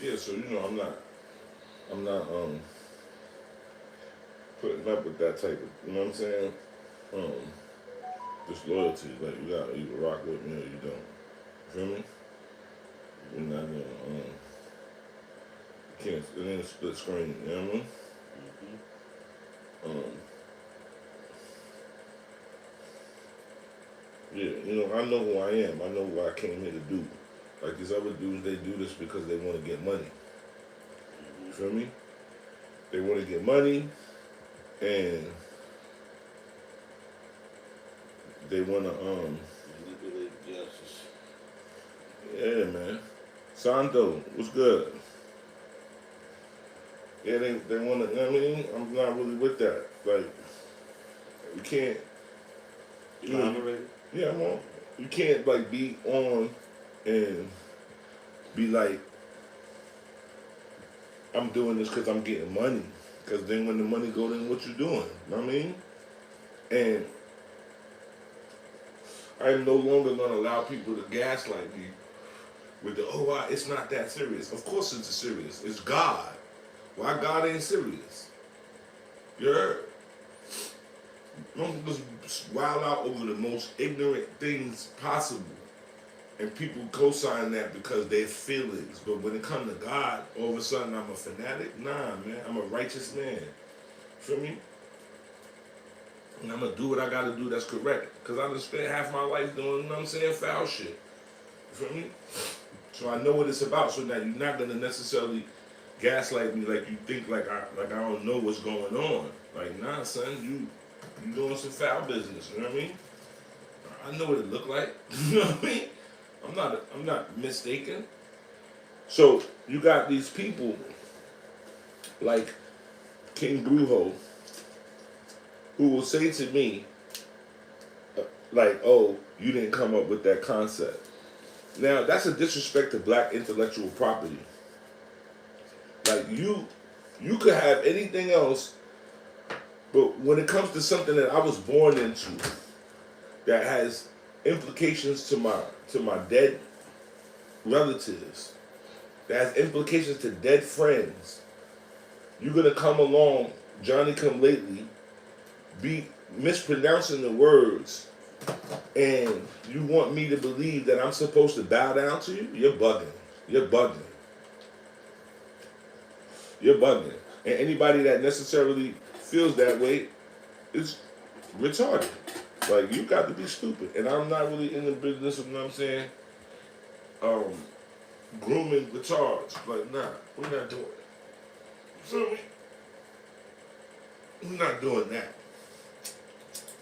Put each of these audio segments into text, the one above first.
Yeah, so I'm not putting up with that type of, you know what I'm saying? Um, disloyalty. Like you got either rock with me or you don't. You feel me? We're not gonna can't it ain't a split screen, you know what I mean? Mm-hmm. Um, yeah, I know who I am. I know what I came here to do. Like these other dudes, they do this because they want to get money. You Mm-hmm. feel me? They want to get money and they want to Manipulate justice. yeah, man. Santo, what's good? Yeah, they want to. You know what I mean, I'm not really with that. Like, you can't. You You know, moderated? yeah, I'm on. You can't like be on and be like, I'm doing this because I'm getting money. Because then when the money go, then what you doing? You know what I mean? And I'm no longer gonna allow people to gaslight me with the it's not that serious. Of course it's serious. It's God. Why God ain't serious? You heard? Motherfuckers wild out over the most ignorant things possible. And people co-sign that because they're feelings. But when it comes to God, all of a sudden I'm a fanatic? Nah, man. I'm a righteous man. Feel me? And I'm going to do what I got to do that's correct. Because I done spent half my life doing, you know what I'm saying, foul shit. You feel me? So I know what it's about. So now you're not going to necessarily gaslight me like you think like I don't know what's going on. Like, nah, son, you doing some foul business. You know what I mean? I know what it look like. You know what I mean? I'm not mistaken. So you got these people like King Brujo who will say to me, like, "Oh, you didn't come up with that concept." Now that's a disrespect to black intellectual property. Like you could have anything else, but when it comes to something that I was born into, that has implications to my dead relatives, that has implications to dead friends, you're gonna come along, Johnny come lately, be mispronouncing the words, and you want me to believe that I'm supposed to bow down to you? You're bugging. You're bugging. You're bugging. And anybody that necessarily feels that way is retarded. Like you got to be stupid. And I'm not really in the business of, you know what I'm saying, um, grooming retards. Like, nah, we're not doing it. You feel me? We're not doing that.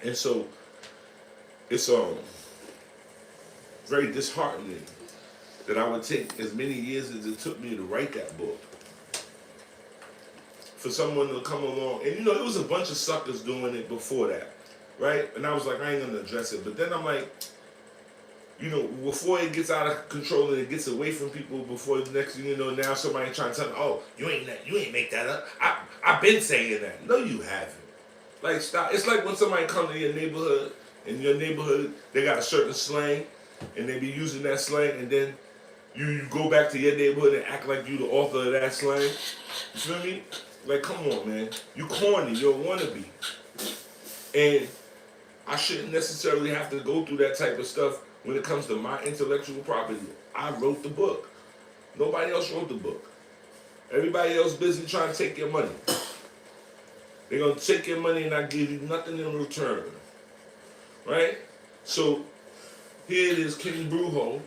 And so it's very disheartening that I would take as many years as it took me to write that book for someone to come along. And there was a bunch of suckers doing it before that, right? And I was like, I ain't gonna address it. But then I'm like, before it gets out of control and it gets away from people, before the next thing you know, now somebody trying to tell me, oh, you ain't make that up. I've been saying that. No, you haven't. Like, stop. It's like when somebody come to your neighborhood, in your neighborhood, they got a certain slang, and they be using that slang, and then you go back to your neighborhood and act like you the author of that slang. You feel me? Like, come on, man. You corny. You're a wannabe. And I shouldn't necessarily have to go through that type of stuff when it comes to my intellectual property. I wrote the book. Nobody else wrote the book. Everybody else busy trying to take your money. They're going to take your money and not give you nothing in return. Right? So, here it is, King Brujo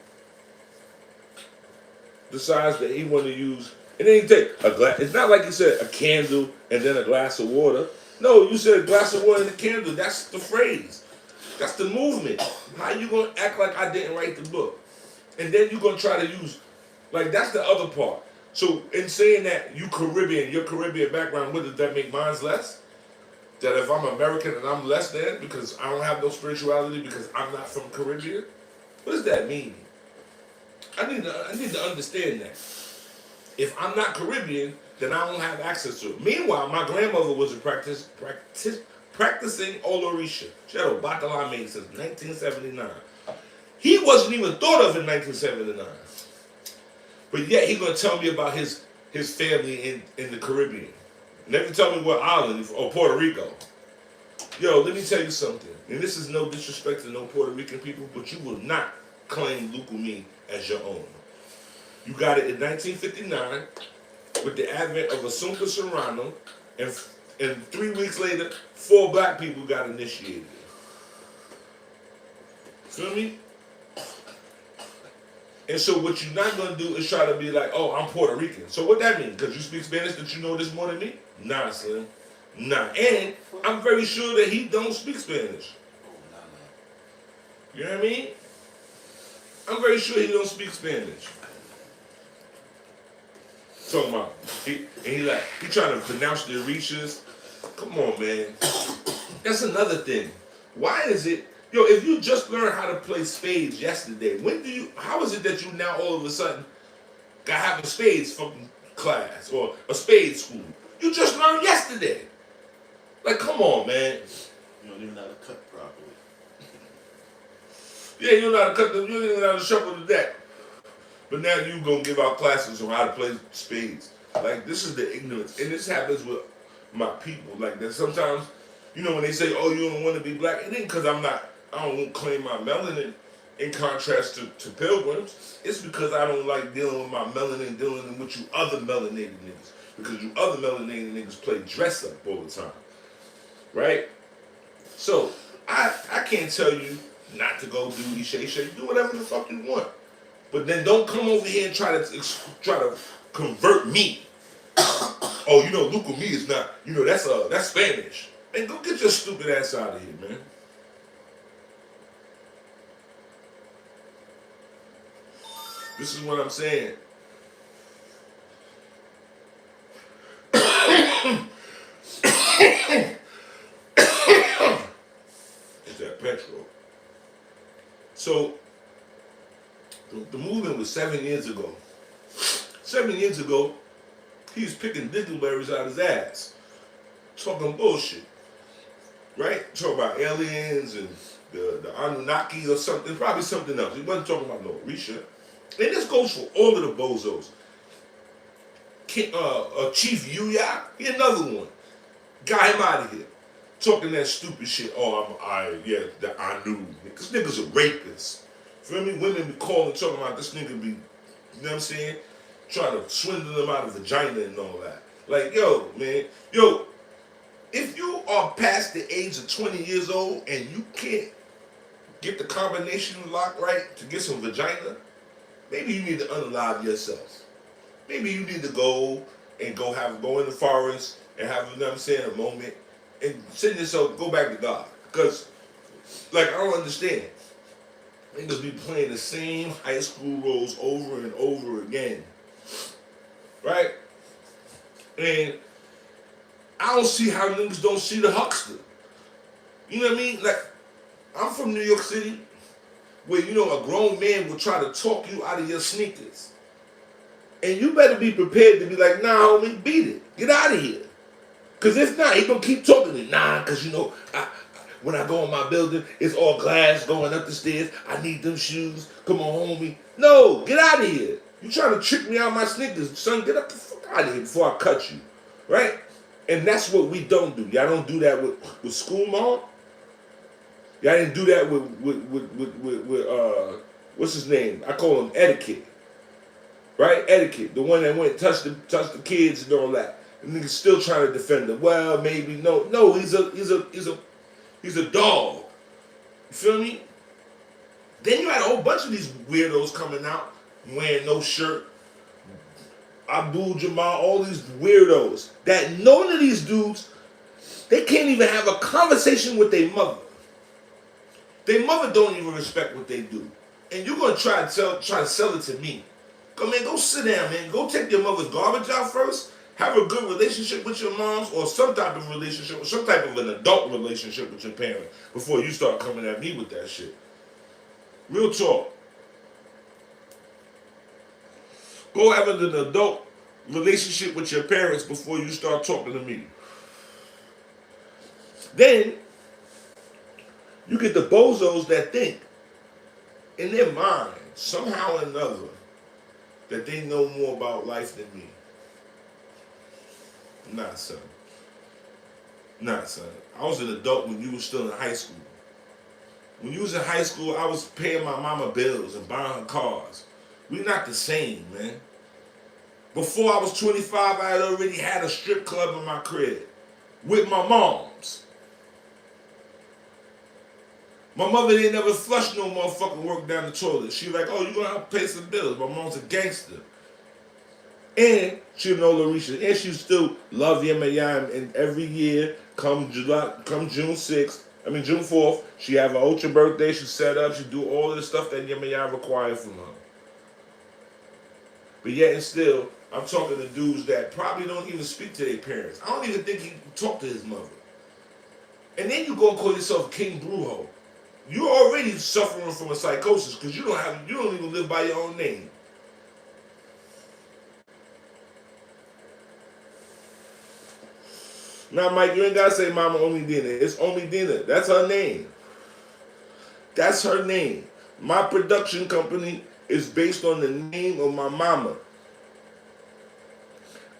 decides that he want to use, and then he take a glass. It's not like you said a candle and then a glass of water. No, you said a glass of water and a candle. That's the phrase. That's the movement. How you gonna act like I didn't write the book? And then you gonna try to use, like that's the other part. So in saying that you Caribbean, your Caribbean background, what does that make mine's less? That if I'm American and I'm less than because I don't have no spirituality because I'm not from Caribbean? What does that mean? I need to understand that. If I'm not Caribbean, then I don't have access to it. Meanwhile, my grandmother was a practicing Olorisha. She had a Batalamé since 1979. He wasn't even thought of in 1979. But yet he gonna tell me about his family in the Caribbean. Never tell me what island or Puerto Rico. Yo, let me tell you something. And this is no disrespect to no Puerto Rican people, but you will not claim Lukumi as your own. You got it in 1959 with the advent of Assunta Serrano, and 3 weeks later, 4 black people got initiated. Feel me? And so what you're not gonna do is try to be like, oh, I'm Puerto Rican. So what that mean? Because you speak Spanish that you know this more than me? Nah, son. Nah. And I'm very sure that he don't speak Spanish. You know what I mean? I'm very sure he don't speak Spanish. Talking about he trying to pronounce the Orishas. Come on, man. That's another thing. Why is it, yo, if you just learned how to play spades yesterday, how is it that you now all of a sudden got to have a spades fucking class or a spades school? You just learned yesterday. Like, come on, man. You don't even know how to cut properly. Yeah, you don't know how to cut them, you don't even know how to shuffle the deck. But now you gonna give out classes on how to play spades. Like, this is the ignorance. And this happens with my people. Like, that sometimes, you know, when they say, oh, you don't want to be black, it ain't because I don't claim my melanin in contrast to pilgrims. It's because I don't like dealing with my melanin, dealing with you other melanated niggas. Because you other melanated niggas play dress up all the time. Right? So, I can't tell you not to go do Ishe. Do whatever the fuck you want. But then don't come over here and try to convert me. Oh, you know, Lukumi is not, you know, that's Spanish. Man, go get your stupid ass out of here, man. This is what I'm saying. It's that petrol. So, the movement was 7 years ago. 7 years ago, he was picking dingleberries out his ass. Talking bullshit. Right? Talking about aliens and the Anunnaki or something. Probably something else. He wasn't talking about no Orisha. And this goes for all of the bozos. Chief Yuya, he another one. Got him out of here. Talking that stupid shit. Oh, the Anu. Because niggas are rapists. Feel me? Women be calling, talking about this nigga be, you know what I'm saying? Trying to swindle them out of vagina and all that. Like, yo, man. Yo, if you are past the age of 20 years old and you can't get the combination locked right to get some vagina, maybe you need to unalive yourself. Maybe you need to go in the forest and have, you know what I'm saying, a moment and send yourself, go back to God. Because, like, I don't understand. Niggas be playing the same high school roles over and over again. Right? And I don't see how niggas don't see the huckster. You know what I mean? Like, I'm from New York City, where, you know, a grown man will try to talk you out of your sneakers. And you better be prepared to be like, nah, homie, beat it. Get out of here. Because if not, he gonna keep talking to you. Nah, because, you know, when I go in my building, it's all glass going up the stairs. I need them shoes. Come on, homie. No, get out of here. You trying to trick me out of my sneakers. Son, get up the fuck out of here before I cut you. Right? And that's what we don't do. Y'all don't do that with school mom. Y'all didn't do that with what's his name? I call him Etiquette. Right? Etiquette. The one that went and touched the kids and all that. The nigga's still trying to defend him. Well, maybe no. No, he's a dog. You feel me? Then you had a whole bunch of these weirdos coming out wearing no shirt. Abdul Jamal, all these weirdos. That none of these dudes, they can't even have a conversation with their mother. Their mother don't even respect what they do. And you're gonna try to sell it to me. Go sit down, man. Go take your mother's garbage out first. Have a good relationship with your moms or some type of relationship or some type of an adult relationship with your parents before you start coming at me with that shit. Real talk. Go have an adult relationship with your parents before you start talking to me. Then you get the bozos that think in their mind, somehow or another, that they know more about life than me. Nah, son. Nah, son. I was an adult when you were still in high school. When you was in high school, I was paying my mama bills and buying her cars. We not the same, man. Before I was 25, I had already had a strip club in my crib with my moms. My mother didn't ever flush no motherfucking work down the toilet. She like, oh, you gonna have to pay some bills. My mom's a gangster. And she know Larisha. And she still love Yemayam. And every year, come June 4th, she have an ultra birthday. She set up. She do all of the stuff that Yemayam require from her. But yet and still, I'm talking to dudes that probably don't even speak to their parents. I don't even think he talked to his mother. And then you go and call yourself King Brujo. You're already suffering from a psychosis because you don't even live by your own name. Now, Mike, you ain't gotta say Mama Only Dina. It's Only Dina. That's her name. That's her name. My production company is based on the name of my mama.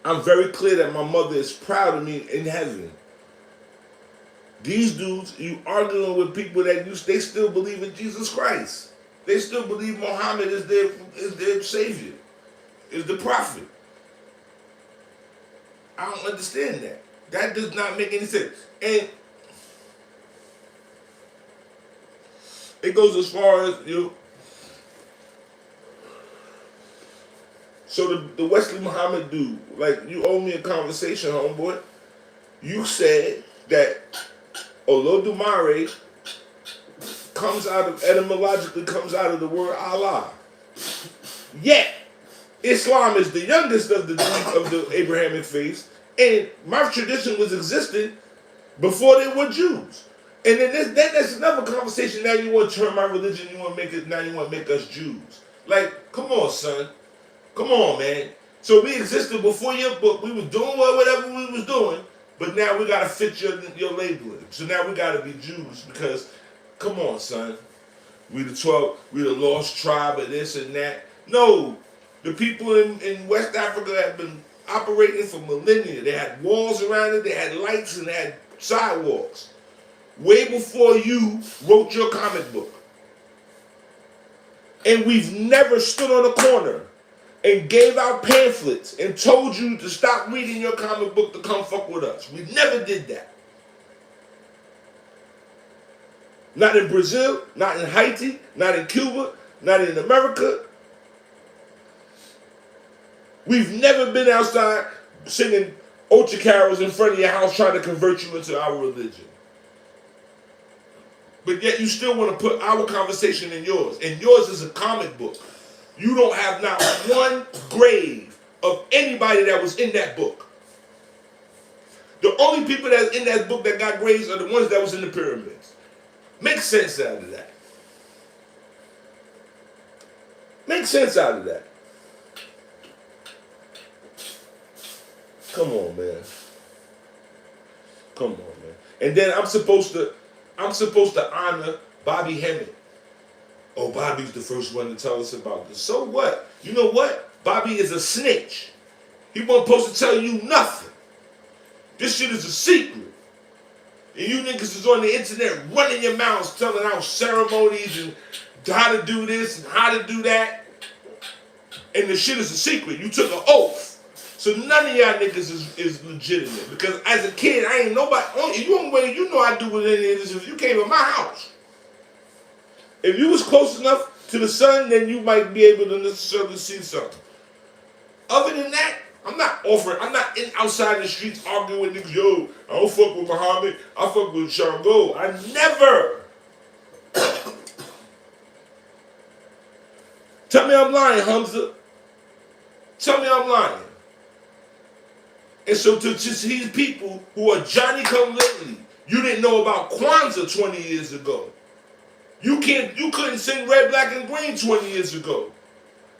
I'm very clear that my mother is proud of me in heaven. These dudes, you arguing with people that they still believe in Jesus Christ. They still believe Muhammad is their savior, is the prophet. I don't understand that. That does not make any sense. And it goes as far as so the Wesley Muhammad dude, like, you owe me a conversation, homeboy. You said that Olodumare etymologically comes out of the word Allah. Yet, Islam is the youngest of the Abrahamic faiths, and my tradition was existing before they were Jews. And then that's another conversation. Now you want to turn my religion, you want to make us Jews. Like, come on, son. Come on, man. So we existed before your book. We was doing whatever we was doing, but now we got to fit your labeling. So now we got to be Jews because, come on, son. We the lost tribe of this and that. No, the people in West Africa have been operating for millennia. They had walls around it, they had lights, and they had sidewalks. Way before you wrote your comic book. And we've never stood on a corner and gave out pamphlets and told you to stop reading your comic book to come fuck with us. We never did that. Not in Brazil, not in Haiti, not in Cuba, not in America. We've never been outside singing ultra carols in front of your house trying to convert you into our religion. But yet you still want to put our conversation in yours. And yours is a comic book. You don't have not one grave of anybody that was in that book. The only people that's in that book that got graves are the ones that was in the pyramids. Make sense out of that. Make sense out of that. Come on, man. Come on, man. And then I'm supposed to honor Bobby Hemmett. Oh, Bobby's the first one to tell us about this. So what? You know what? Bobby is a snitch. He wasn't supposed to tell you nothing. This shit is a secret. And you niggas is on the internet running your mouths telling out ceremonies and how to do this and how to do that. And the shit is a secret. You took an oath. So none of y'all niggas is legitimate. Because as a kid, I ain't nobody. You know I do with any of this if you came to my house. If you was close enough to the sun, then you might be able to necessarily see something. Other than that, I'm not outside in the streets arguing with niggas, yo, I don't fuck with Muhammad, I fuck with Shango. I never. Tell me I'm lying, Hamza. Tell me I'm lying. And so to these people who are Johnny come lately, you didn't know about Kwanzaa 20 years ago. You couldn't sing Red, Black, and Green 20 years ago.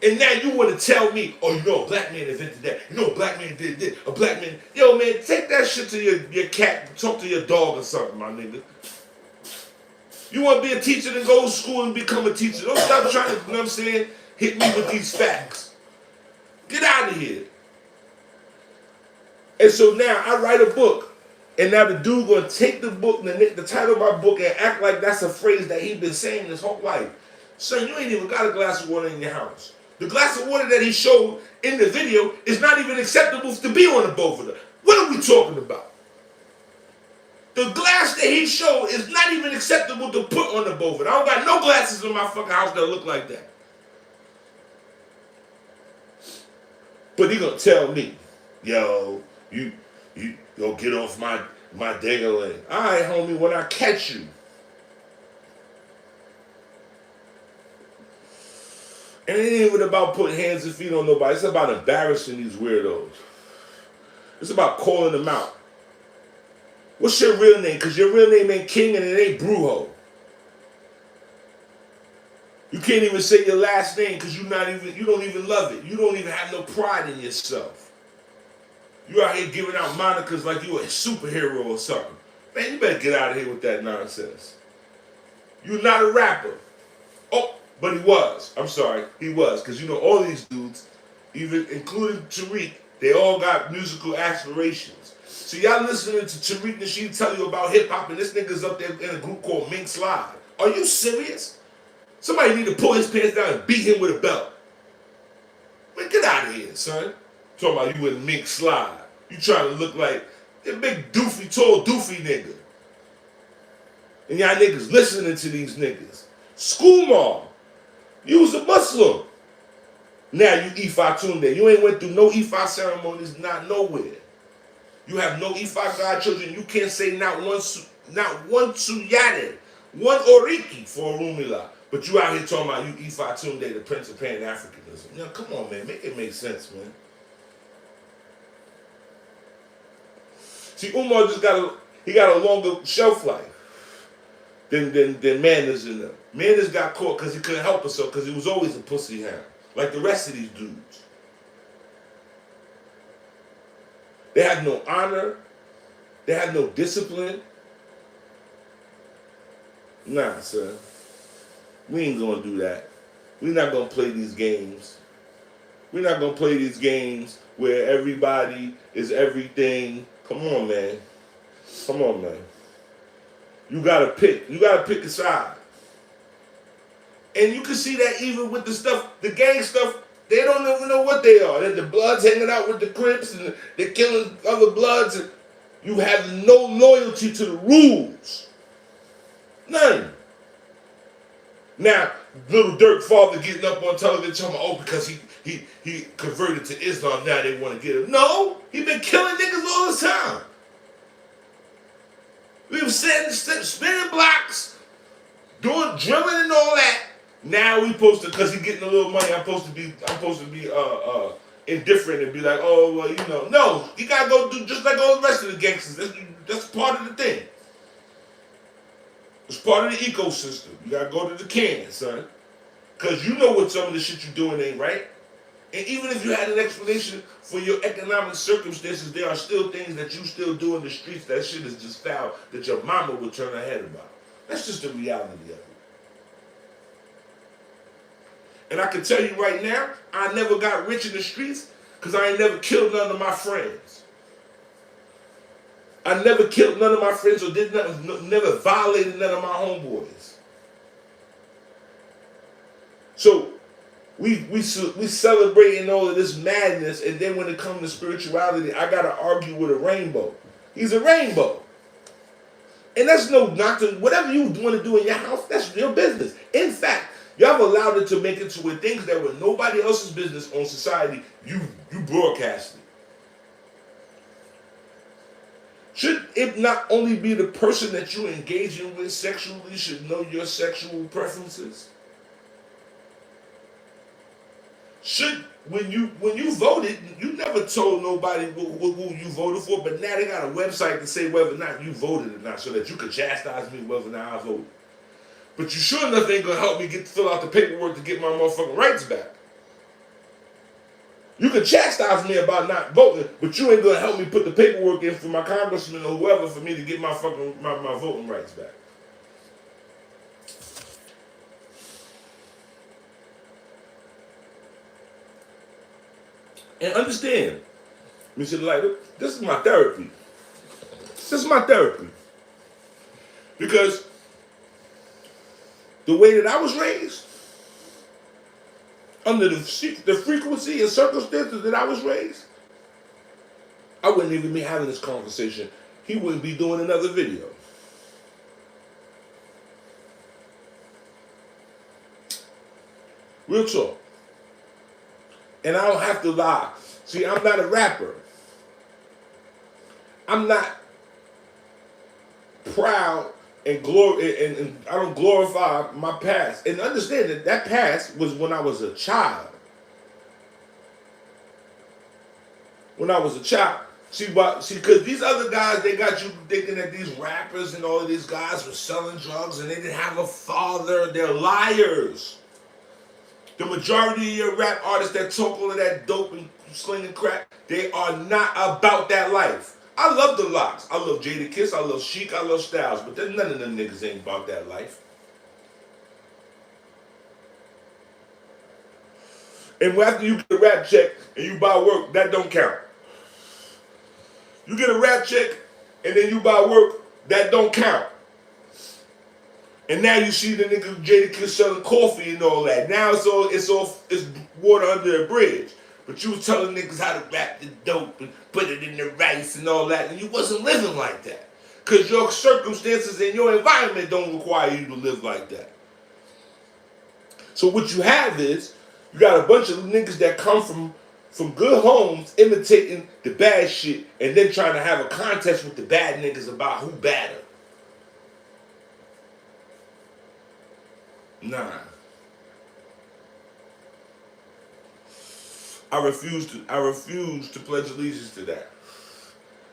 And now you want to tell me, oh, you know, a black man invented that. You know, a black man did this. A black man. Yo, man, take that shit to your cat. Talk to your dog or something, my nigga. You want to be a teacher, then go to school and become a teacher. Don't stop trying to, you know what I'm saying, hit me with these facts. Get out of here. And so now I write a book, and now the dude gonna take the book, the title of my book, and act like that's a phrase that he been saying his whole life. Son, you ain't even got a glass of water in your house. The glass of water that he showed in the video is not even acceptable to be on the Boveda. What are we talking about? The glass that he showed is not even acceptable to put on the Boveda. I don't got no glasses in my fucking house that look like that. But he gonna tell me, yo, you go get off my dangling. All right, homie, when I catch you. And it ain't even about putting hands and feet on nobody. It's about embarrassing these weirdos. It's about calling them out. What's your real name? Because your real name ain't King and it ain't Brujo. You can't even say your last name because you don't even love it. You don't even have no pride in yourself. You out here giving out monikers like you a superhero or something. Man, you better get out of here with that nonsense. You're not a rapper. Oh, but he was. I'm sorry, he was. Because you know all these dudes, even including Tariq, they all got musical aspirations. So y'all listening to Tariq Nasheed tell you about hip-hop and this nigga's up there in a group called Mink Slide. Are you serious? Somebody need to pull his pants down and beat him with a belt. Man, get out of here, son. Talking about you with Mink Slide. You trying to look like a big doofy, tall doofy nigga. And y'all niggas listening to these niggas. School Mom, you was a Muslim. Now you Ifa Tunde. You ain't went through no Ifa ceremonies, not nowhere. You have no Ifa godchildren. You can't say not one Suyade, one Oriki for Orumila. But you out here talking about you Ifa Tunde, the Prince of Pan-Africanism. Now, come on, man. Make it make sense, man. See, Umar just got a longer shelf life than Manners in them. Manners got caught because he couldn't help himself because he was always a pussy hound. Like the rest of these dudes. They had no honor. They had no discipline. Nah, son. We ain't gonna do that. We're not gonna play these games. We're not gonna play these games where everybody is everything. Come on, man. Come on, man. You gotta pick. You gotta pick a side. And you can see that even with the stuff, the gang stuff, they don't even know what they are. The Bloods hanging out with the Crips and they're killing other Bloods. And you have no loyalty to the rules. None. Now, little Dirk father getting up on television talking about, oh, because he converted to Islam, now they want to get him. No, he been killing niggas all the time. We were spinning blocks, doing drilling and all that. Now we supposed to, because he getting a little money, I'm supposed to be indifferent and be like, oh, well, you know. No, you got to go do just like all the rest of the gangsters. That's part of the thing. It's part of the ecosystem. You got to go to the can, son. Because you know what some of the shit you're doing ain't right. And even if you had an explanation for your economic circumstances, there are still things that you still do in the streets that shit is just foul that your mama would turn her head about. That's just the reality of it. And I can tell you right now, I never got rich in the streets because I ain't never killed none of my friends. I never killed none of my friends or did nothing, never violated none of my homeboys. So we celebrating all of this madness, and then when it comes to spirituality, I gotta argue with a rainbow. He's a rainbow. And that's no knock to whatever you want to do in your house, that's your business. In fact, y'all have allowed it to make it to where things that were nobody else's business on society, you broadcast it. Should it not only be the person that you're engaging with sexually should know your sexual preferences? When you voted, you never told nobody who you voted for, but now they got a website to say whether or not you voted or not, so that you can chastise me whether or not I voted. But you sure enough ain't gonna help me fill out the paperwork to get my motherfucking rights back. You can chastise me about not voting, but you ain't gonna help me put the paperwork in for my congressman or whoever for me to get my fucking my voting rights back. And understand, we should like, this is my therapy. This is my therapy. Because the way that I was raised, under the frequency and circumstances that I was raised, I wouldn't even be having this conversation. He wouldn't be doing another video. Real talk. And I don't have to lie. See, I'm not a rapper. I'm not proud and glory, and I don't glorify my past. And understand that that past was when I was a child. When I was a child. See, because these other guys, they got you thinking that these rappers and all of these guys were selling drugs and they didn't have a father. They're liars. The majority of your rap artists that talk all of that dope and slinging crack, they are not about that life. I love the Locks. I love Jadakiss. I love Chic. I love Styles. But then none of them niggas ain't about that life. And after you get a rap check and you buy work, that don't count. You get a rap check and then you buy work, that don't count. And now you see the nigga Jadakiss selling coffee and all that. Now it's water under a bridge. But you was telling niggas how to rap the dope and put it in the rice and all that, and you wasn't living like that. Because your circumstances and your environment don't require you to live like that. So what you have is, you got a bunch of niggas that come from good homes imitating the bad shit and then trying to have a contest with the bad niggas about who badder. Nah. I refuse to pledge allegiance to that.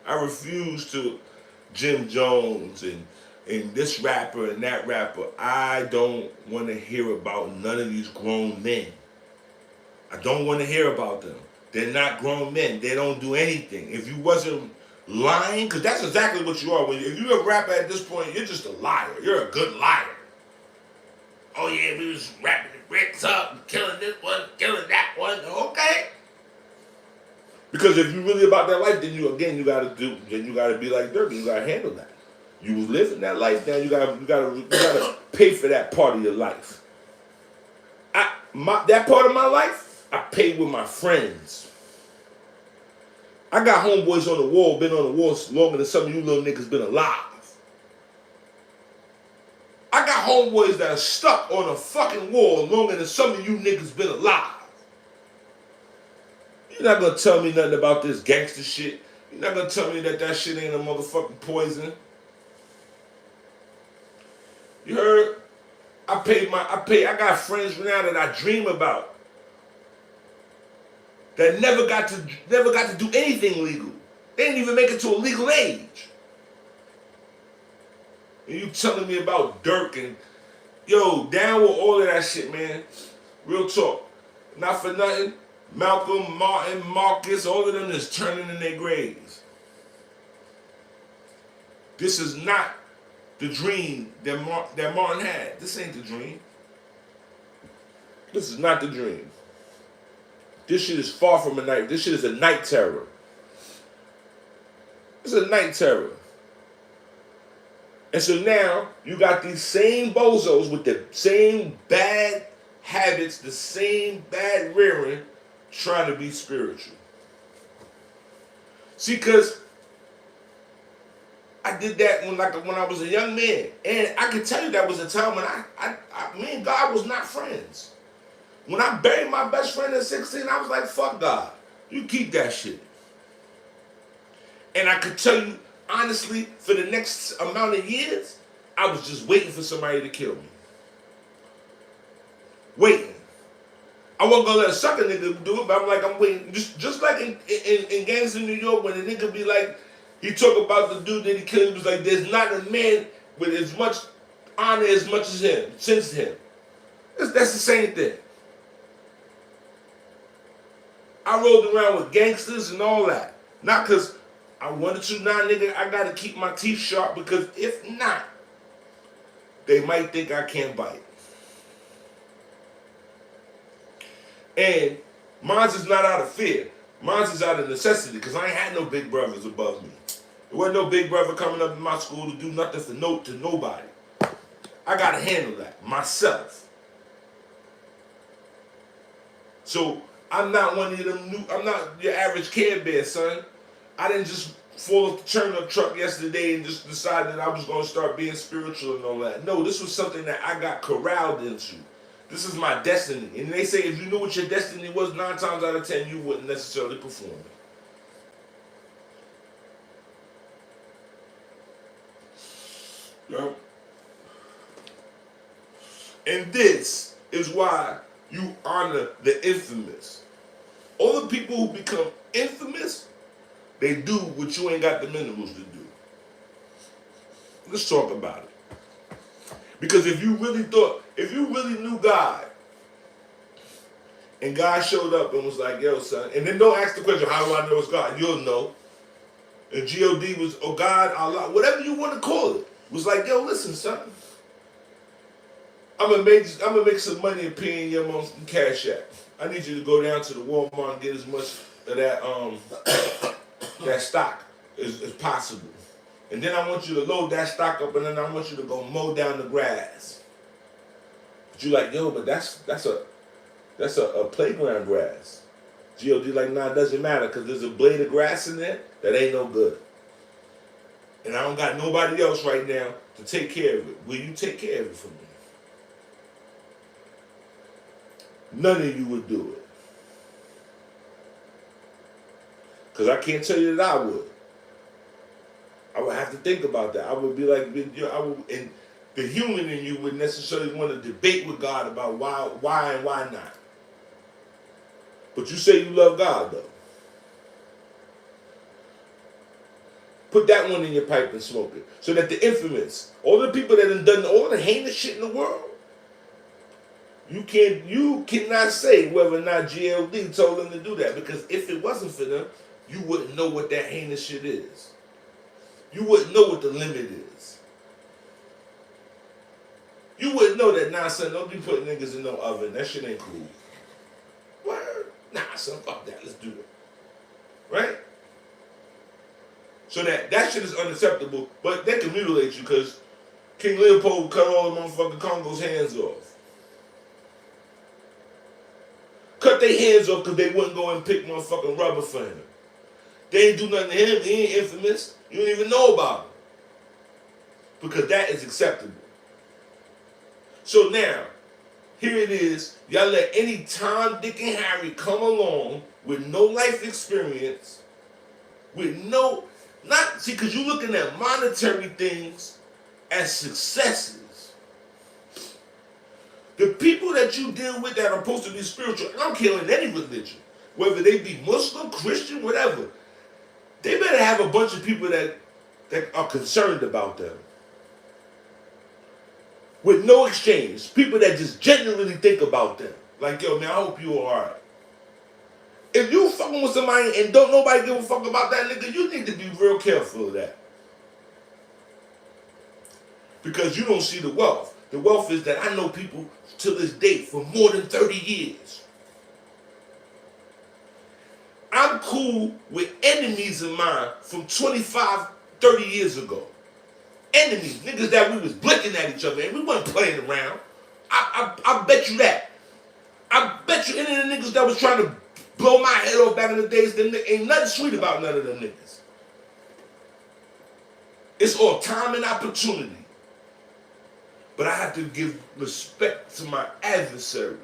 I refuse to Jim Jones and this rapper and that rapper. I don't want to hear about none of these grown men. I don't want to hear about them. They're not grown men. They don't do anything. If you wasn't lying, because that's exactly what you are. If you're a rapper at this point, you're just a liar. You're a good liar. Oh yeah, we was rapping the bricks up, killing this one, killing that one. Okay. Because if you're really about that life, then you gotta be like Dirk. You gotta handle that. You was living that life. Now you gotta pay for that part of your life. That part of my life, I paid with my friends. I got homeboys on the wall, been on the wall longer than some of you little niggas been alive. I got homeboys that are stuck on a fucking wall longer than some of you niggas been alive. You're not gonna tell me nothing about this gangster shit. You're not gonna tell me that shit ain't a motherfucking poison. You heard? I got friends now that I dream about that never got to do anything legal. They didn't even make it to a legal age. And you telling me about Dirk and, yo, down with all of that shit, man. Real talk. Not for nothing. Malcolm, Martin, Marcus, all of them is turning in their graves. This is not the dream that Martin had. This ain't the dream. This is not the dream. This shit is far from a night. This shit is a night terror. It's a night terror. And so now, you got these same bozos with the same bad habits, the same bad rearing, trying to be spiritual. See, because I did that when I was a young man. And I can tell you that was a time when me and God was not friends. When I buried my best friend at 16, I was like, fuck God. You keep that shit. And I could tell you, honestly, for the next amount of years, I was just waiting for somebody to kill me. Waiting. I wasn't gonna let a sucker nigga do it, but I'm waiting. Just like in gangs in New York, when the nigga be like, he talk about the dude that he killed, he was like, there's not a man with as much honor as much as him, since him. That's the same thing. I rolled around with gangsters and all that. Not because I wanted to, nah, nigga, I gotta keep my teeth sharp, because if not, they might think I can't bite. And mine's is not out of fear. Mine's is out of necessity because I ain't had no big brothers above me. There wasn't no big brother coming up in my school to do nothing to nobody. I gotta handle that myself. So I'm not one of them I'm not your average Care Bear, son. I didn't just fall off the churn-up truck yesterday and just decide that I was gonna start being spiritual and all that. No, this was something that I got corralled into. This is my destiny. And they say if you knew what your destiny was, 9 times out of 10 you wouldn't necessarily perform it. No. And this is why you honor the infamous. All the people who become infamous, they do what you ain't got the minerals to do. Let's talk about it. Because if you really knew God, and God showed up and was like, yo, son, and then don't ask the question, how do I know it's God? You'll know. And G-O-D was, oh God, Allah, whatever you want to call it, was like, yo, listen, son, I'm gonna make some money and pay in your mom's Cash App. I need you to go down to the Walmart and get as much of that that stock as possible. And then I want you to load that stock up, and then I want you to go mow down the grass. But you like, yo, but that's a playground grass. G-O-D like, nah, it doesn't matter because there's a blade of grass in there that ain't no good. And I don't got nobody else right now to take care of it. Will you take care of it for me? None of you would do it. Because I can't tell you that I would. I would have to think about that. I would be like, and the human in you would necessarily want to debate with God about why and why not. But you say you love God, though. Put that one in your pipe and smoke it. So that the infamous, all the people that have done all the heinous shit in the world, you cannot say whether or not GLD told them to do that. Because if it wasn't for them, you wouldn't know what that heinous shit is. You wouldn't know what the limit is. You wouldn't know that, nah, son, don't be putting niggas in no oven. That shit ain't cool. Word? Nah, son, fuck that. Let's do it. Right? So that shit is unacceptable, but they can mutilate you because King Leopold cut all the motherfucking Congo's hands off. Cut their hands off because they wouldn't go and pick motherfucking rubber for him. They ain't do nothing to him. He ain't infamous. You don't even know about him. Because that is acceptable. So now, here it is. Y'all let any Tom, Dick, and Harry come along with no life experience, with because you're looking at monetary things as successes. The people that you deal with that are supposed to be spiritual, and I'm killing any religion, whether they be Muslim, Christian, whatever, they better have a bunch of people that are concerned about them. With no exchange. People that just genuinely think about them. Like, yo, man, I hope you alright. If you fucking with somebody and don't nobody give a fuck about that nigga, you need to be real careful of that. Because you don't see the wealth. The wealth is that I know people to this date for more than 30 years. I'm cool with enemies of mine from 25, 30 years ago. Enemies, niggas that we was blinking at each other and we wasn't playing around. I bet you that. I bet you any of the niggas that was trying to blow my head off back in the days, there ain't nothing sweet about none of them niggas. It's all time and opportunity. But I have to give respect to my adversary.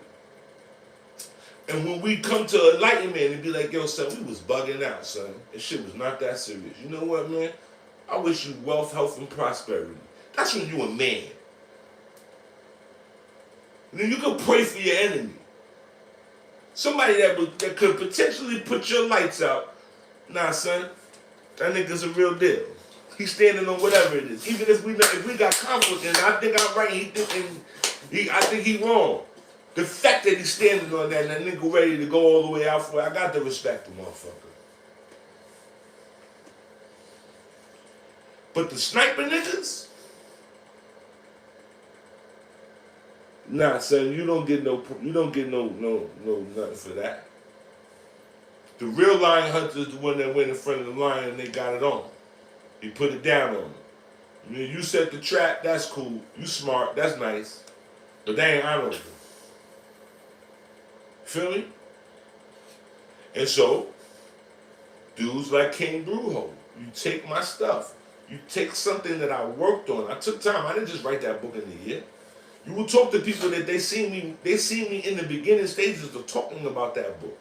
And when we come to enlightenment and be like, yo, son, we was bugging out, son. This shit was not that serious. You know what, man? I wish you wealth, health, and prosperity. That's when you a man. And then you can pray for your enemy. Somebody that could potentially put your lights out. Nah, son, that nigga's a real deal. He's standing on whatever it is. Even if we got conflict and I think I'm right, I think he wrong. The fact that he's standing on that and that nigga ready to go all the way out for it, I got to respect the motherfucker. But the sniper niggas, nah, son, you don't get no nothing for that. The real lion hunter is the one that went in front of the lion and they got it on. He put it down on him. You set the trap, that's cool. You smart, that's nice. But they ain't honorable. Feel me? And so, dudes like King Brujo, you take my stuff. You take something that I worked on. I took time. I didn't just write that book in a year. You will talk to people that they see me in the beginning stages of talking about that book.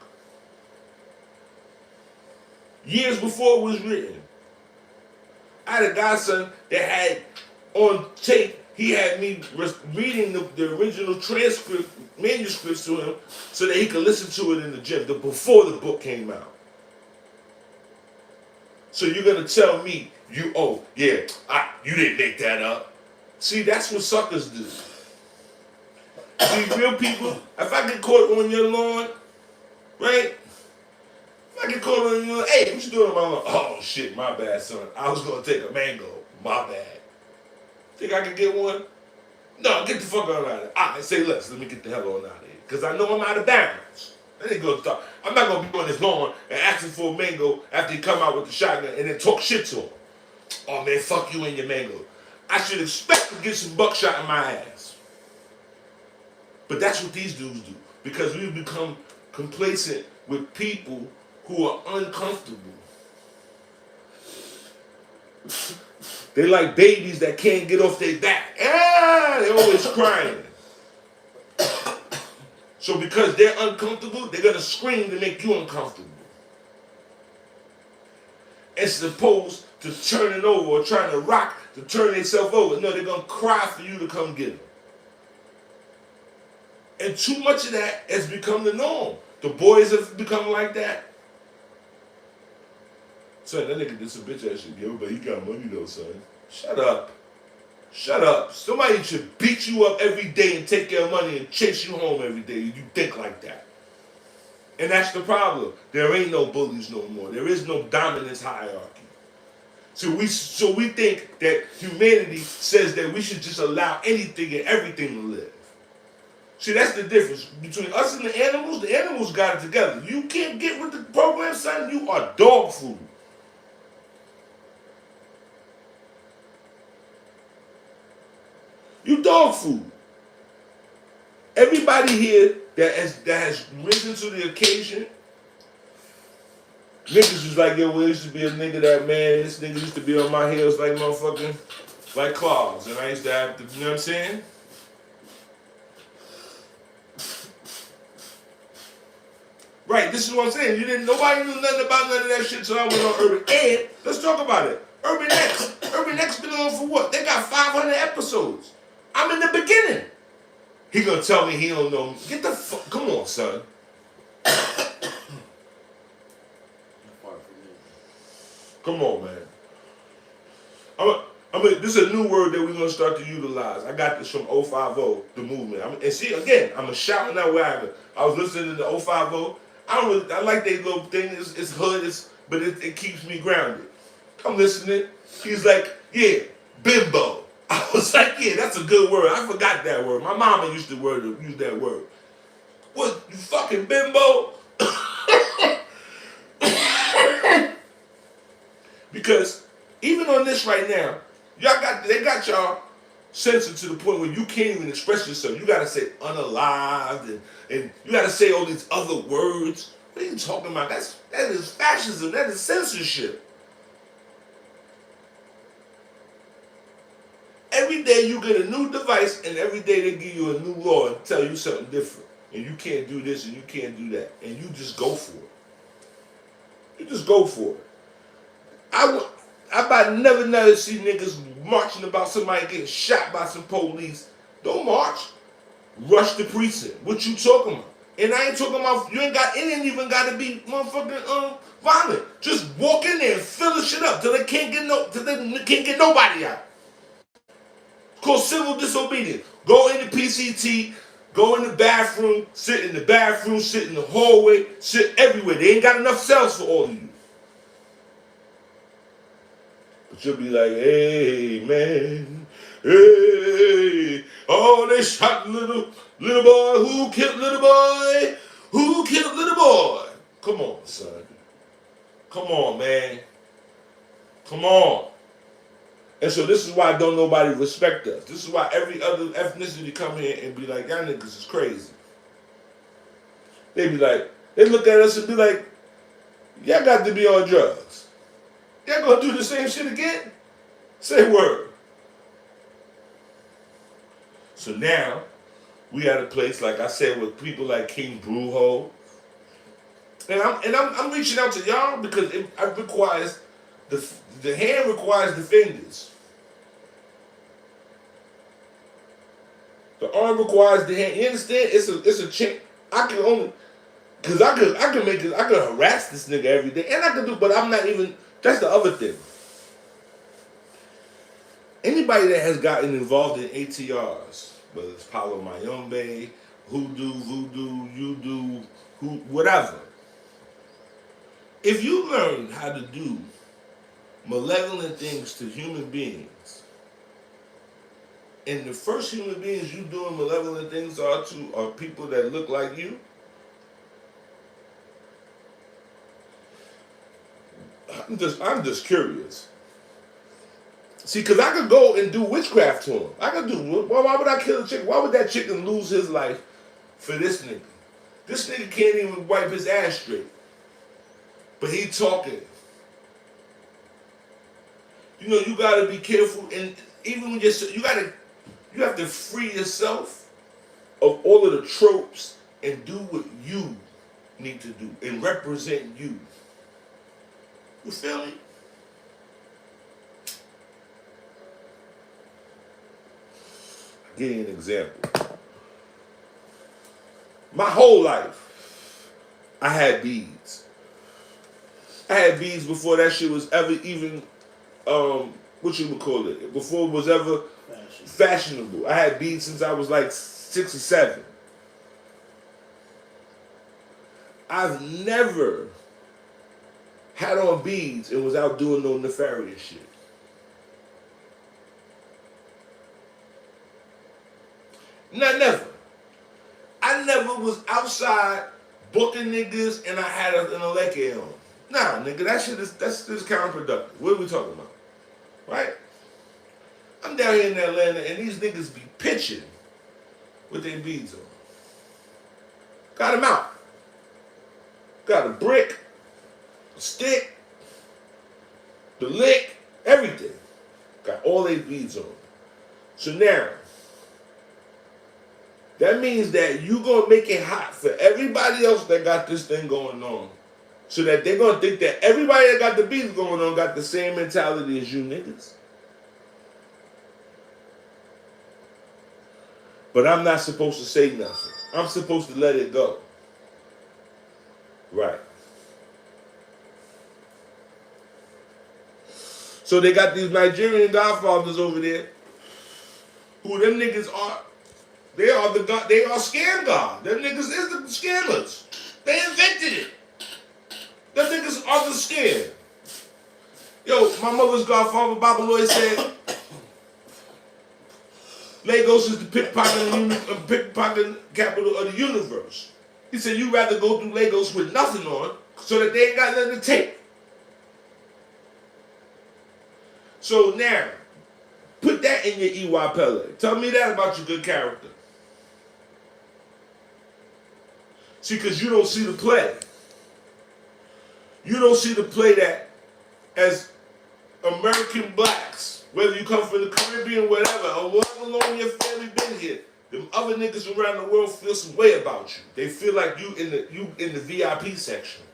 Years before it was written. I had a godson that had on tape, he had me reading the original transcript, manuscripts to him so that he could listen to it in the gym before the book came out. So you're going to tell me, you didn't make that up. See, that's what suckers do. See, real people, if I get caught on your lawn, right? If I get caught on your lawn, hey, what you doing on my lawn? Oh, shit, my bad, son. I was going to take a mango. My bad. Think I can get one? No, get the fuck out of here. All right, say less. Let me get the hell on out of here. Because I know I'm out of bounds. That ain't gonna stop. I'm not going to be on his lawn and asking for a mango after he come out with the shotgun and then talk shit to him. Oh, man, fuck you and your mango. I should expect to get some buckshot in my ass. But that's what these dudes do. Because we've become complacent with people who are uncomfortable. They like babies that can't get off their back. They're always crying. So because they're uncomfortable, they're going to scream to make you uncomfortable. As opposed to turning over or trying to rock to turn themselves over. No, they're going to cry for you to come get them. And too much of that has become the norm. The boys have become like that. Son, that nigga did some bitch ass shit, yo, but he got money though, son. Shut up. Shut up. Somebody should beat you up every day and take your money and chase you home every day. You think like that. And that's the problem. There ain't no bullies no more. There is no dominance hierarchy. So we think that humanity says that we should just allow anything and everything to live. See, that's the difference between us and the animals. The animals got it together. You can't get with the program, son. You are dog food. You dog food. Everybody here that has risen to the occasion, niggas was like, yo, well, used to be a nigga that, man, this nigga used to be on my heels like motherfucking, like clogs. And I used to have to, you know what I'm saying? Right, this is what I'm saying. Nobody knew nothing about none of that shit until I went on Urban. And let's talk about it. Urban X. Urban X been on for what? They got 500 episodes. I'm in the beginning. He gonna tell me he don't know me. Get the fuck. Come on, son. Come on, man. This is a new word that we're gonna start to utilize. I got this from 050, the movement. And see, again, I'm a shouting out wagon. I was listening to 050. I like that little thing. It's hood, but it keeps me grounded. I'm listening. He's like, yeah, bimbo. I was like, yeah, that's a good word. I forgot that word. My mama used to use that word. What, you fucking bimbo? Because even on this right now, they got y'all censored to the point where you can't even express yourself. You gotta say unalived and you gotta say all these other words. What are you talking about? That is fascism. That is censorship. Every day you get a new device, and every day they give you a new law and tell you something different. And you can't do this and you can't do that. And you just go for it. You just go for it. I about never see niggas marching about somebody getting shot by some police. Don't march. Rush the precinct. What you talking about? And I ain't talking about, it ain't even got to be motherfucking violent. Just walk in there and fill the shit up till they can't get nobody out. Called civil disobedience. Go in the PCT, go in the bathroom, sit in the hallway, sit everywhere. They ain't got enough cells for all of you. But you'll be like, hey, man, hey, oh, they shot little boy. Who killed little boy? Who killed little boy? Come on, son. Come on, man. Come on. And so this is why don't nobody respect us. This is why every other ethnicity come here and be like, y'all niggas is crazy. They be like, they look at us and be like, y'all got to be on drugs. Y'all gonna do the same shit again? Say word. So now, we at a place, like I said, with people like King Brujo. And I'm reaching out to y'all because it requires, the hand requires defenders. The arm requires the hand. You understand? It's a chick. I can only, cause I could harass this nigga every day, and I could do, but I'm not even. That's the other thing. Anybody that has gotten involved in ATRs, whether it's Palo Mayombe, Hoodoo, Voodoo, Yudu, whatever. If you learn how to do malevolent things to human beings, and the first human beings you doing malevolent things are people that look like you, I'm just curious. See, because I could go and do witchcraft to him. I could do. Why would I kill a chicken? Why would that chicken lose his life for this nigga? This nigga can't even wipe his ass straight. But he talking. You know, you gotta be careful, and even when you have to free yourself of all of the tropes and do what you need to do and represent you. You feel me? I'll give you an example. My whole life, I had beads. I had beads before that shit was ever even, what you would call it, before it was ever fashionable. I had beads since I was like 6 or 7. I've never had on beads and was out doing no nefarious shit. Never. I never was outside booking niggas and I had an Aleke on. Nah, nigga, that's just counterproductive. What are we talking about? Right? I'm down here in Atlanta and these niggas be pitching with their beads on. Got them out. Got a brick, a stick, the lick, everything. Got all their beads on. So now, that means that you gonna make it hot for everybody else that got this thing going on. So that they're gonna think that everybody that got the beats going on got the same mentality as you niggas. But I'm not supposed to say nothing. I'm supposed to let it go. Right. So they got these Nigerian godfathers over there who them niggas are. They are scam god. Them niggas is the scammers. They invented it. Them niggas are the scam. Yo, my mother's godfather, Baba Lloyd, said Lagos is the pickpocketing capital of the universe. He said you'd rather go through Lagos with nothing on so that they ain't got nothing to take. So now, put that in your Iwa Pele. Tell me that about your good character. See, because you don't see the play. You don't see the play that as American blacks, whether you come from the Caribbean, whatever, or whatever long your family been here, them other niggas around the world feel some way about you. They feel like you in the VIP section.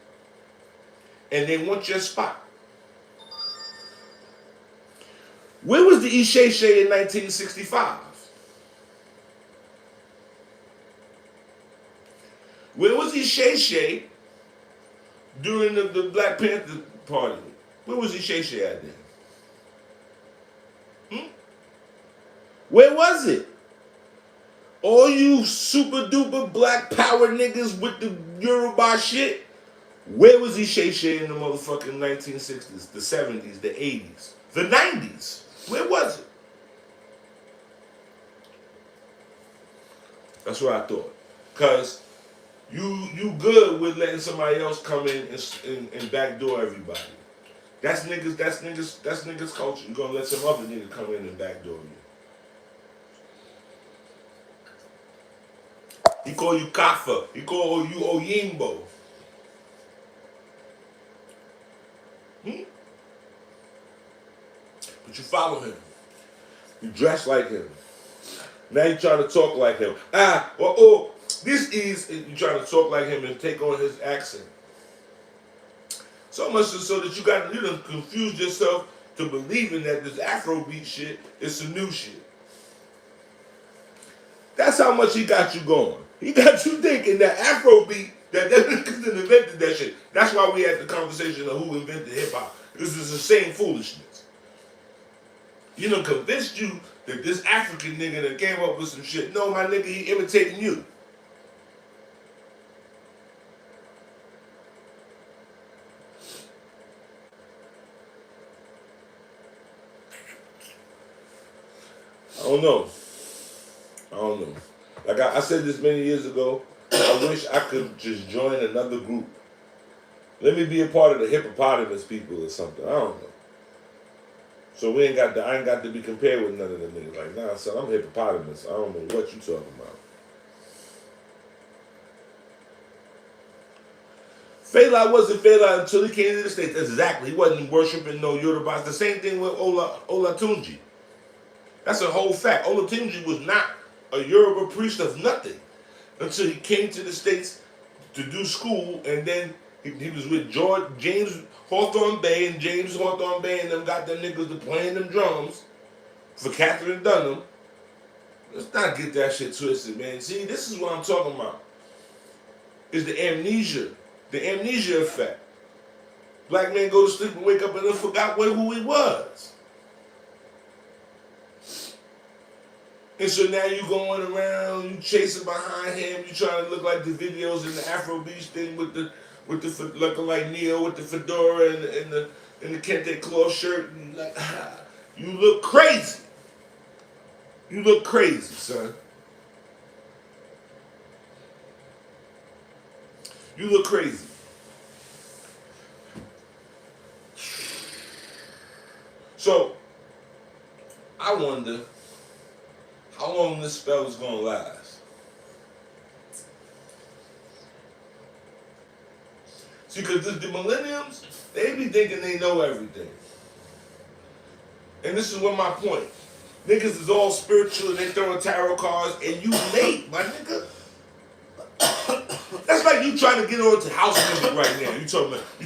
And they want your spot. Where was the Isheshe in 1965? Where was Isheshe during the Black Panther Party? Where was Isheshe at then? Where was it? All you super duper black power niggas with the Yoruba shit, where was Isheshe in the motherfucking 1960s, the 70s, the 80s, the 90s? Where was it? That's what I thought. Because You good with letting somebody else come in and backdoor everybody. That's niggas. That's niggas culture. You gonna let some other nigga come in and backdoor you. He call you Kafa. He call you Oyimbo. But you follow him. You dress like him. Now you trying to talk like him. This is you trying to talk like him and take on his accent. So much so that you done confused yourself to believing that this Afrobeat shit is some new shit. That's how much he got you going. He got you thinking that Afrobeat, that niggas done invented that shit. That's why we had the conversation of who invented hip hop. This is the same foolishness. You done convinced you that this African nigga that came up with some shit. No, my nigga, he imitating you. I don't know. Like I said this many years ago, I wish I could just join another group. Let me be a part of the hippopotamus people or something. I don't know. So I ain't got to be compared with none of them niggas. Like, nah, son, I'm hippopotamus. I don't know what you talking about. Fela wasn't Fela until he came to the States. Exactly. He wasn't worshiping no Yoruba. It's the same thing with Olatunji. That's a whole fact. Olatunji was not a Yoruba priest of nothing until he came to the States to do school, and then he was with James Hawthorne Bay, and James Hawthorne Bay and them got them niggas to playing them drums for Catherine Dunham. Let's not get that shit twisted, man. See, this is what I'm talking about. Is the amnesia effect. Black man go to sleep and wake up and then forgot who he was. And so now you going around, you chasing behind him, you trying to look like the videos in the Afrobeat thing with the looking like Neo with the fedora and the kente cloth shirt, and like, you look crazy. You look crazy, son. You look crazy. So I wonder how long this spell is gonna last. See, because the millenniums, they be thinking they know everything. And this is what my point. Niggas is all spiritual and they throwing tarot cards, and you late, my nigga. That's like you trying to get on to house music right now. You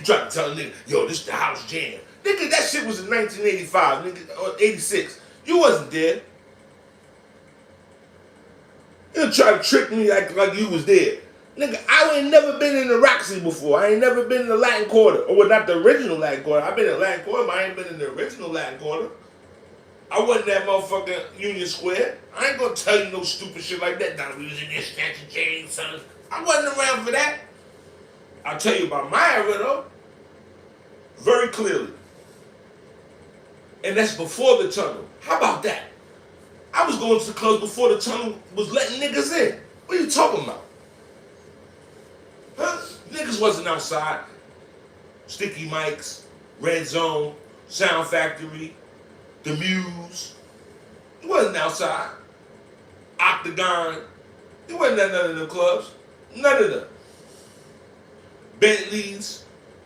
trying to tell a nigga, yo, this the house jam. Nigga, that shit was in 1985, nigga, or 86. You wasn't there. You try to trick me like you was there. Nigga, I ain't never been in the Roxy before. I ain't never been in the Latin Quarter. Or well, not the original Latin Quarter. I've been in Latin Quarter, but I ain't been in the original Latin Quarter. I wasn't that motherfucking Union Square. I ain't gonna tell you no stupid shit like that. Nah, we was in this snatch and chain, son. I wasn't around for that. I'll tell you about my era, though. Very clearly. And that's before the tunnel. How about that? I was going to the clubs before the tunnel was letting niggas in. What are you talking about? Huh? Niggas wasn't outside. Sticky Mics, Red Zone, Sound Factory, The Muse. It wasn't outside. Octagon. It wasn't at none of them clubs. None of them. Bentley's.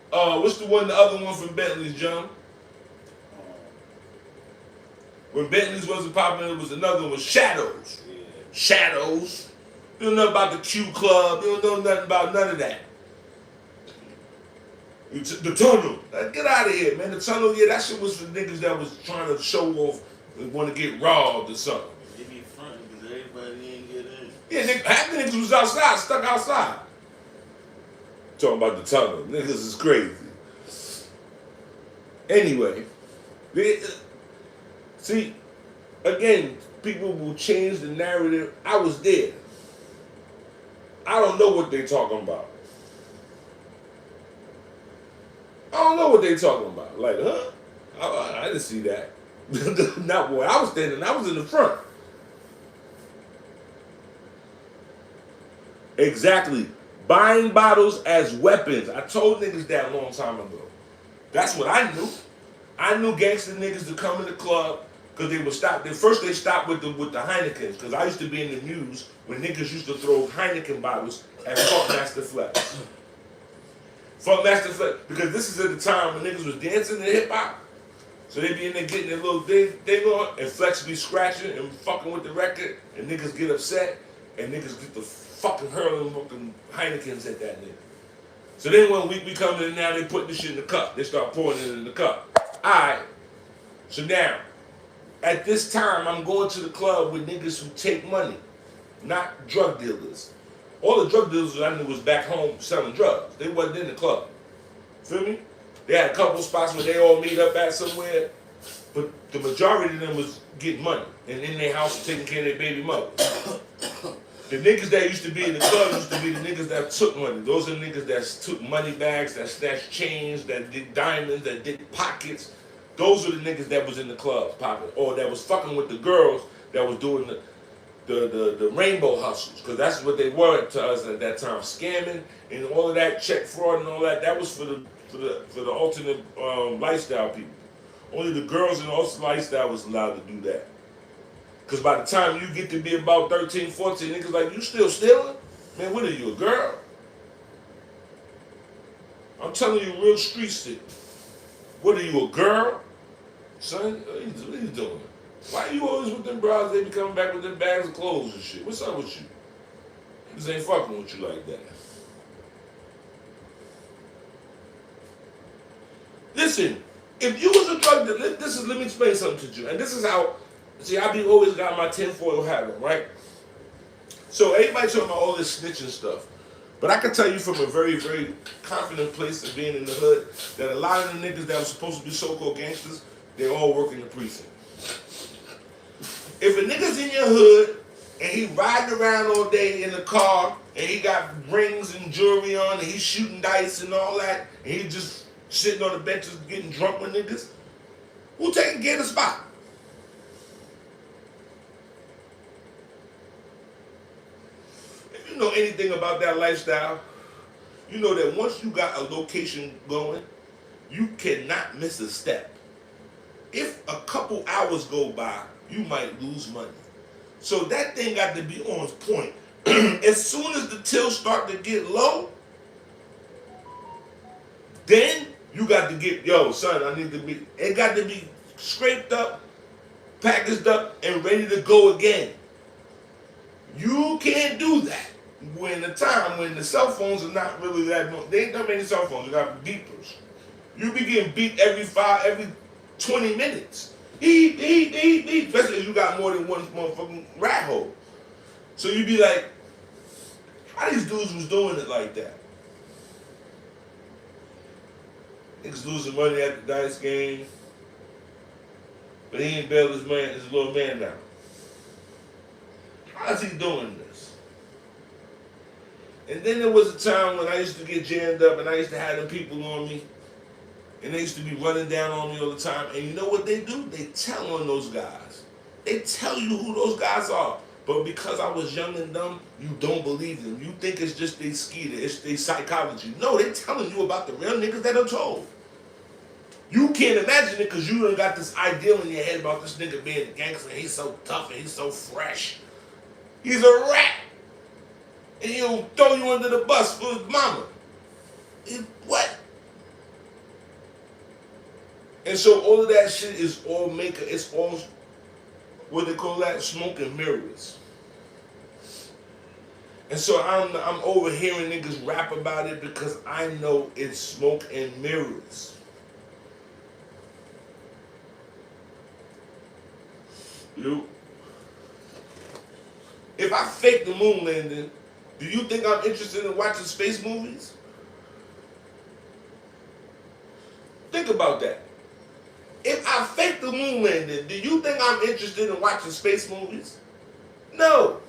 What's the other one from Bentley's, John? When Bentley's wasn't popular, it was another one, Shadows. Yeah. Shadows. You don't know about the Q Club. You don't know nothing about none of that. The tunnel. Get out of here, man. The tunnel, yeah, that shit was for niggas that was trying to show off and want to get robbed or something. They be frontin' because everybody ain't get in. Yeah, half the niggas was outside, stuck outside. Talking about the tunnel. Niggas is crazy. Anyway, see, again, people will change the narrative. I was there. I don't know what they talking about. I don't know what they talking about. Like, huh? I didn't see that. Not where I was standing. I was in the front. Exactly. Buying bottles as weapons. I told niggas that a long time ago. That's what I knew. I knew gangster niggas to come in the club because they would stop. First they stopped with the Heinekens, because I used to be in the news when niggas used to throw Heineken bottles at Funkmaster Flex. Funkmaster Flex, because this is at the time when niggas was dancing in hip hop. So they be in there getting their little thing on, and Flex be scratching and fucking with the record, and niggas get upset, and niggas get the fucking hurling fucking Heinekens at that nigga. So then when we come in now, they put this shit in the cup. They start pouring it in the cup. Alright. So now, at this time, I'm going to the club with niggas who take money, not drug dealers. All the drug dealers I knew was back home selling drugs. They wasn't in the club. Feel me? They had a couple spots where they all meet up at somewhere, but the majority of them was getting money and in their house taking care of their baby mother. The niggas that used to be in the club used to be the niggas that took money. Those are the niggas that took money bags, that snatched chains, that did diamonds, that did pockets. Those were the niggas that was in the club popping, or that was fucking with the girls that was doing the rainbow hustles, because that's what they were to us at that time, scamming and all of that, check fraud and all that. That was for the alternate lifestyle people. Only the girls in the alternate lifestyle was allowed to do that. Because by the time you get to be about 13, 14, niggas like, you still stealing? Man, what are you, a girl? I'm telling you real street shit. What are you, a girl? Son, what are you doing? Why you always with them bras? They be coming back with them bags of clothes and shit. What's up with you? Niggas ain't fucking with you like that. Listen, if you was a drug dealer, let me explain something to you. And this is how, see, I be always got my tinfoil hat on, right? So everybody talking about all this snitching stuff. But I can tell you from a very, very confident place of being in the hood that a lot of the niggas that were supposed to be so-called gangsters, they all work in the precinct. If a nigga's in your hood and he riding around all day in the car and he got rings and jewelry on and he's shooting dice and all that and he just sitting on the benches getting drunk with niggas, who taking care of the spot? If you know anything about that lifestyle, you know that once you got a location going, you cannot miss a step. If a couple hours go by, you might lose money. So that thing got to be on point. As soon as the tills start to get low, then you got to get, yo, son, it got to be scraped up, packaged up, and ready to go again. You can't do that when the cell phones are not really that, they ain't that many cell phones, you got beepers. You be getting beeped every 20 minutes. Beep, beep, beep, beep. Especially if you got more than one motherfucking rat hole. So you be like, how these dudes was doing it like that? Niggas losing money at the dice game, but he ain't bailed his little man now. How's he doing this? And then there was a time when I used to get jammed up and I used to have them people on me. And they used to be running down on me all the time. And you know what they do? They tell on those guys. They tell you who those guys are. But because I was young and dumb, you don't believe them. You think it's just they skeeter. It's their psychology. No, they're telling you about the real niggas that are told. You can't imagine it because you done got this ideal in your head about this nigga being a gangster. He's so tough and he's so fresh. He's a rat. And he'll throw you under the bus for his mama. What? And so all of that shit is all it's all, what they call that, smoke and mirrors. And so I'm overhearing niggas rap about it because I know it's smoke and mirrors. If I fake the moon landing, do you think I'm interested in watching space movies? Think about that. If I fake the moon landing, do you think I'm interested in watching space movies? No.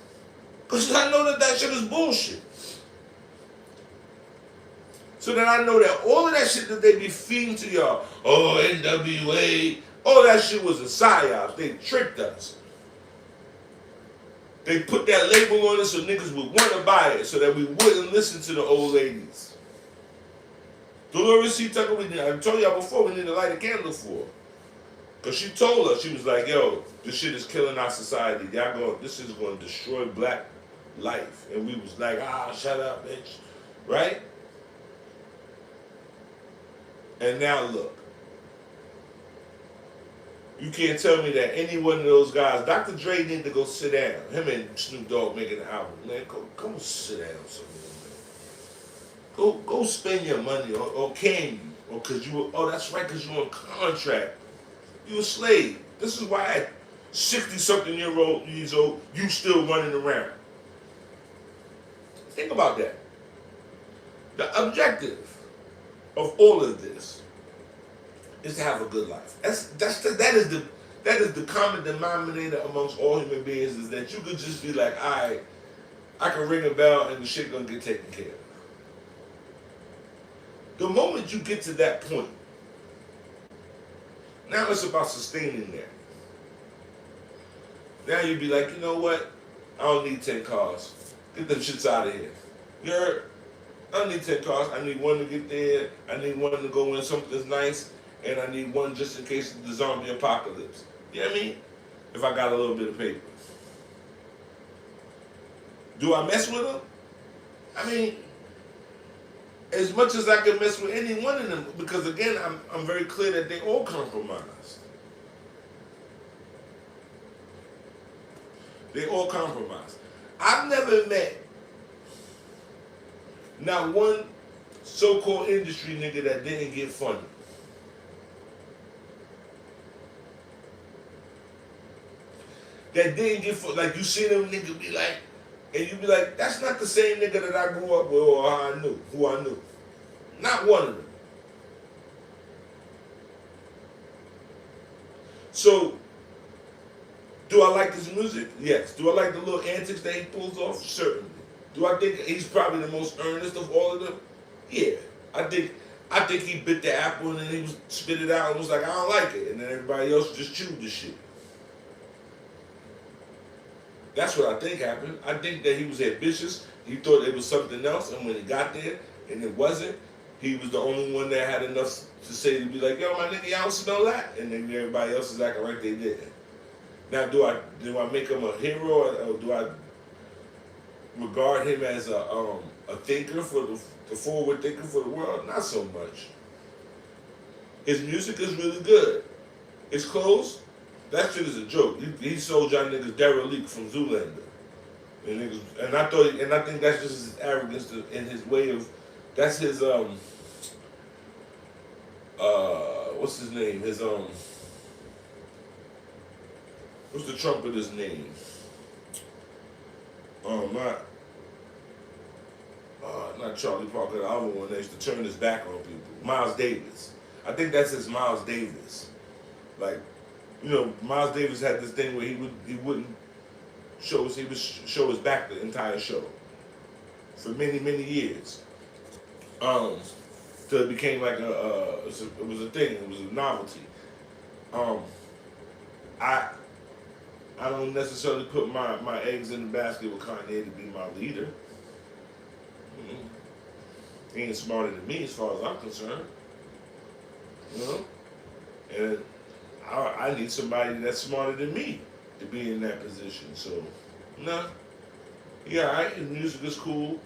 Because I know that shit is bullshit. So that I know that all of that shit that they be feeding to y'all, oh, NWA, all that shit was a psyop. They tricked us. They put that label on it so niggas would want to buy it, so that we wouldn't listen to the old ladies. Dolores C. Tucker, I told y'all before, we need to light a candle for her. Because she told us, she was like, yo, this shit is killing our society. This is going to destroy black life. And we was like, shut up, bitch. Right? And now look. You can't tell me that any one of those guys, Dr. Dre need to go sit down. Him and Snoop Dogg making an album. Man, go sit down somewhere, man. Go spend your money, or can you? Or cause you, that's right, cause you on contract. You a slave. This is why at 60-something years old, you still running around. Think about that. The objective of all of this is to have a good life. That is the common denominator amongst all human beings, is that you could just be like, I can ring a bell and the shit gonna get taken care of. The moment you get to that point, now it's about sustaining that. Now you'd be like, you know what? I don't need 10 cars. Get them shits out of here. You heard? I don't need 10 cars. I need one to get there. I need one to go when something's nice. And I need one just in case of the zombie apocalypse. You know what I mean? If I got a little bit of paper. Do I mess with them? I mean, as much as I can mess with any one of them, because again, I'm very clear that they all compromise. They all compromise. I've never met not one so-called industry nigga that didn't get funded. That didn't get funded. Like, you see them niggas be like, and you be like, that's not the same nigga that I grew up with or who I knew. Not one of them. So, do I like his music? Yes. Do I like the little antics that he pulls off? Certainly. Do I think he's probably the most earnest of all of them? Yeah. I think he bit the apple and then he spit it out and was like, I don't like it. And then everybody else just chewed the shit. That's what I think happened. I think that he was ambitious. He thought it was something else, and when he got there and it wasn't, he was the only one that had enough to say, to be like, yo, my nigga, y'all don't smell that. And then everybody else is acting like they did. Now, do I make him a hero, or do I regard him as a thinker for the forward thinker for the world? Not so much. His music is really good. His clothes, that shit is a joke. He sold y'all niggas Derelict from Zoolander. And I think that's just his arrogance in his way of, that's his what's his name? His what's the trumpeter's name? Not Charlie Parker, the other one that used to turn his back on people. Miles Davis. I think that's his Miles Davis. Like, you know, Miles Davis had this thing where he wouldn't show his back the entire show for many years. Till it became like it was a thing. It was a novelty. I don't necessarily put my eggs in the basket with Kanye to be my leader. He ain't smarter than me as far as I'm concerned. You know, and I need somebody that's smarter than me to be in that position. So, nah. Yeah, his music is cool.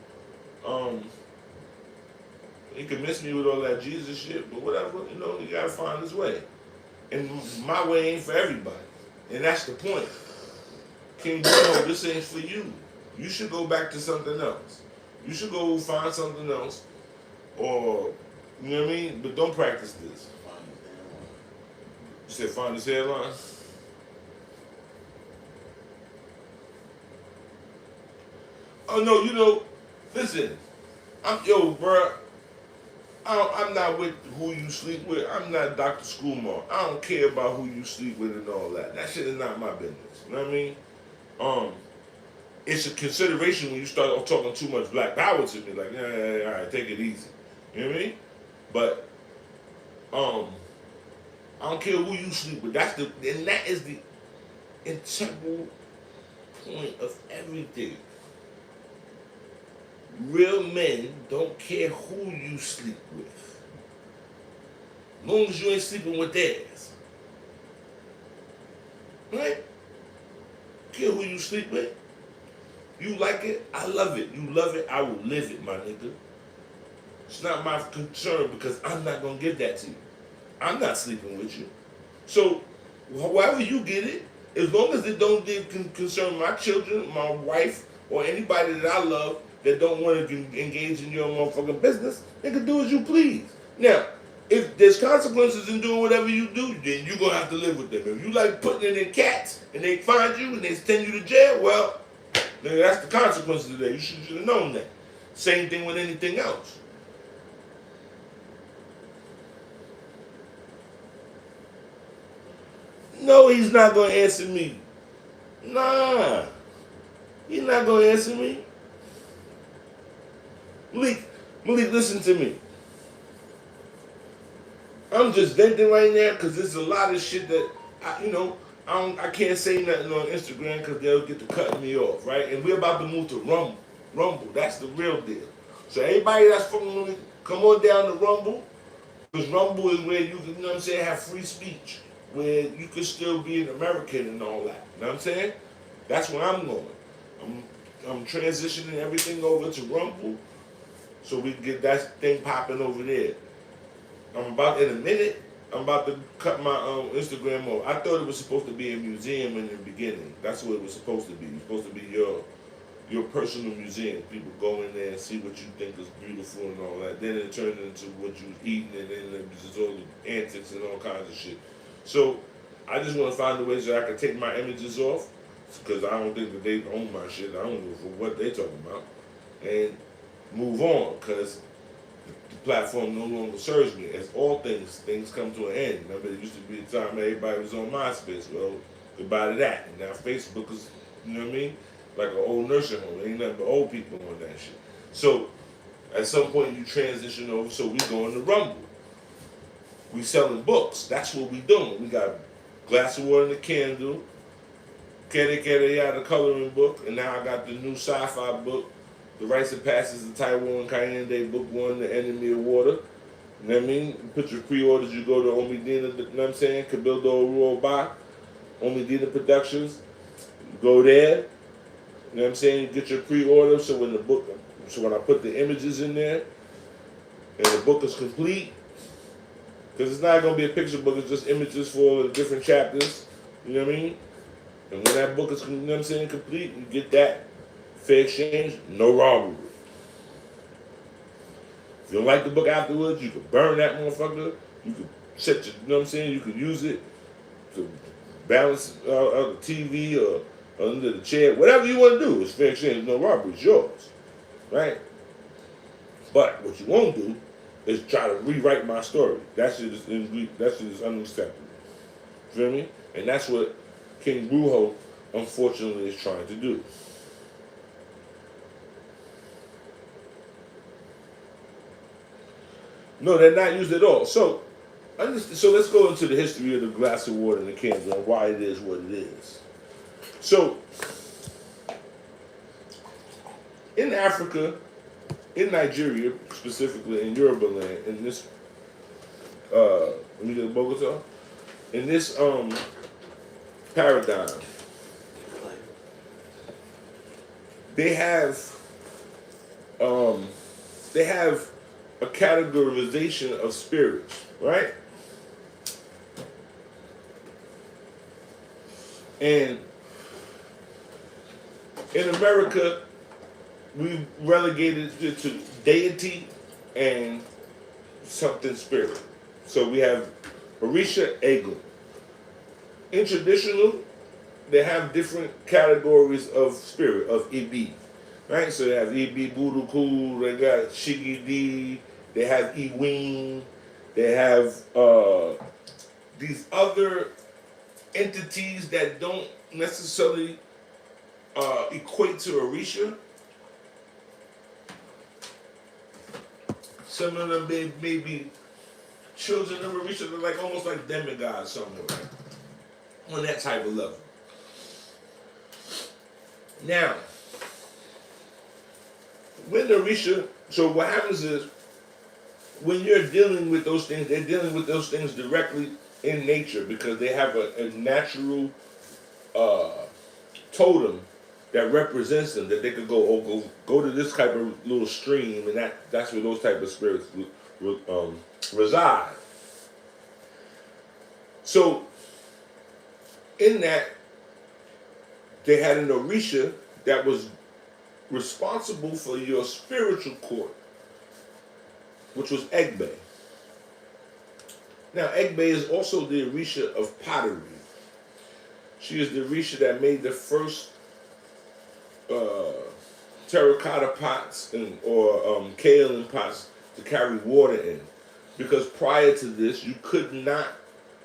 He can miss me with all that Jesus shit, but whatever, you know, he gotta find his way. And my way ain't for everybody. And that's the point. King Bruno, this ain't for you. You should go back to something else. You should go find something else. Or, you know what I mean? But don't practice this. You said find his hairline? Oh no, you know, listen, bruh, I'm not with who you sleep with. I'm not Dr. Schoolmark. I don't care about who you sleep with and all that. That shit is not my business. You know what I mean? It's a consideration when you start talking too much black power to me. Like, yeah, all right, take it easy. You know what I mean? But, I don't care who you sleep with. And that is the integral point of everything. Real men don't care who you sleep with. As long as you ain't sleeping with theirs. Right? Care who you sleep with. You like it, I love it. You love it, I will live it, my nigga. It's not my concern because I'm not gonna give that to you. I'm not sleeping with you. So, however you get it, as long as it don't concern my children, my wife, or anybody that I love that don't want to engage in your motherfucking business, nigga, do as you please. Now, if there's consequences in doing whatever you do, then you're gonna have to live with them. If you like putting it in cats and they find you and they send you to jail, well, nigga, that's the consequences of that. You should have known that. Same thing with anything else. No, he's not gonna answer me. Nah, he's not gonna answer me. Malik, listen to me. I'm just venting right now because there's a lot of shit that I can't say nothing on Instagram because they'll get to cutting me off, right? And we're about to move to Rumble. Rumble, that's the real deal. So everybody that's fucking with me, come on down to Rumble, because Rumble is where you can, have free speech, where you can still be an American and all that. You know what I'm saying? That's where I'm going. I'm transitioning everything over to Rumble so we can get that thing popping over there. I'm about to cut my Instagram off. I thought it was supposed to be a museum in the beginning. That's what it was supposed to be. It's supposed to be your personal museum. People go in there and see what you think is beautiful and all that. Then it turned into what you was eating, and then it was just all the antics and all kinds of shit. So I just want to find a way so I can take my images off, because I don't think that they own my shit. I don't know for what they talking about, and move on, because the platform no longer serves me. As all things come to an end. Remember, there used to be a time everybody was on MySpace. Well, goodbye to that. And now Facebook is, you know what I mean? Like an old nursing home. There ain't nothing but old people on that shit. So, at some point you transition over, so we going to Rumble. We selling books. That's what we doing. We got Glass of Water and a Candle, Kere Kere, the coloring book, and now I got the new sci-fi book, The Rites and Passes of Taiwan Kayende, book 1, The Enemy of Water. You know what I mean? You put your pre-orders, you go to Omidina, you know what I'm saying? Cabildo Aurora Ba, Omidina Productions. You go there, you know what I'm saying? You get your pre-order, so when I put the images in there, and the book is complete, because it's not going to be a picture book, it's just images for the different chapters, you know what I mean? And when that book is, you know what I'm saying, complete, you get that. Fair exchange, no robbery. If you don't like the book afterwards, you can burn that motherfucker. You can set your, you know what I'm saying, you can use it to balance the TV or under the chair. Whatever you want to do, it's fair exchange, no robbery, it's yours. Right? But what you won't do is try to rewrite my story. That shit is unacceptable. Feel me? And that's what King Brujo, unfortunately, is trying to do. No, they're not used at all. So let's go into the history of the Glass of Water and the Candle and why it is what it is. So, in Africa, in Nigeria, specifically in Yoruba land, in this, Bogota, in this paradigm, they have a categorization of spirits, right? And in America, we relegated it to deity and something spirit. So we have Orisha, Egun. In traditional, they have different categories of spirit, of Ibi. Right? So they have Ibi Buduku, they got Shigidi, they have Iwin, they have these other entities that don't necessarily equate to Orisha. Some of them may be children of Orisha, they're like almost like demigods somewhere, right? On that type of level. Now, when the Orisha, so what happens is, when you're dealing with those things, they're dealing with those things directly in nature because they have a natural uh, totem that represents them, that they could go to this type of little stream, and that's where those type of spirits reside. So in that, they had an Orisha that was responsible for your spiritual court, which was Egbe. Now, Egbe is also the Orisha of pottery. She is the Orisha that made the first terracotta pots or kaolin pots to carry water in. Because prior to this, you could not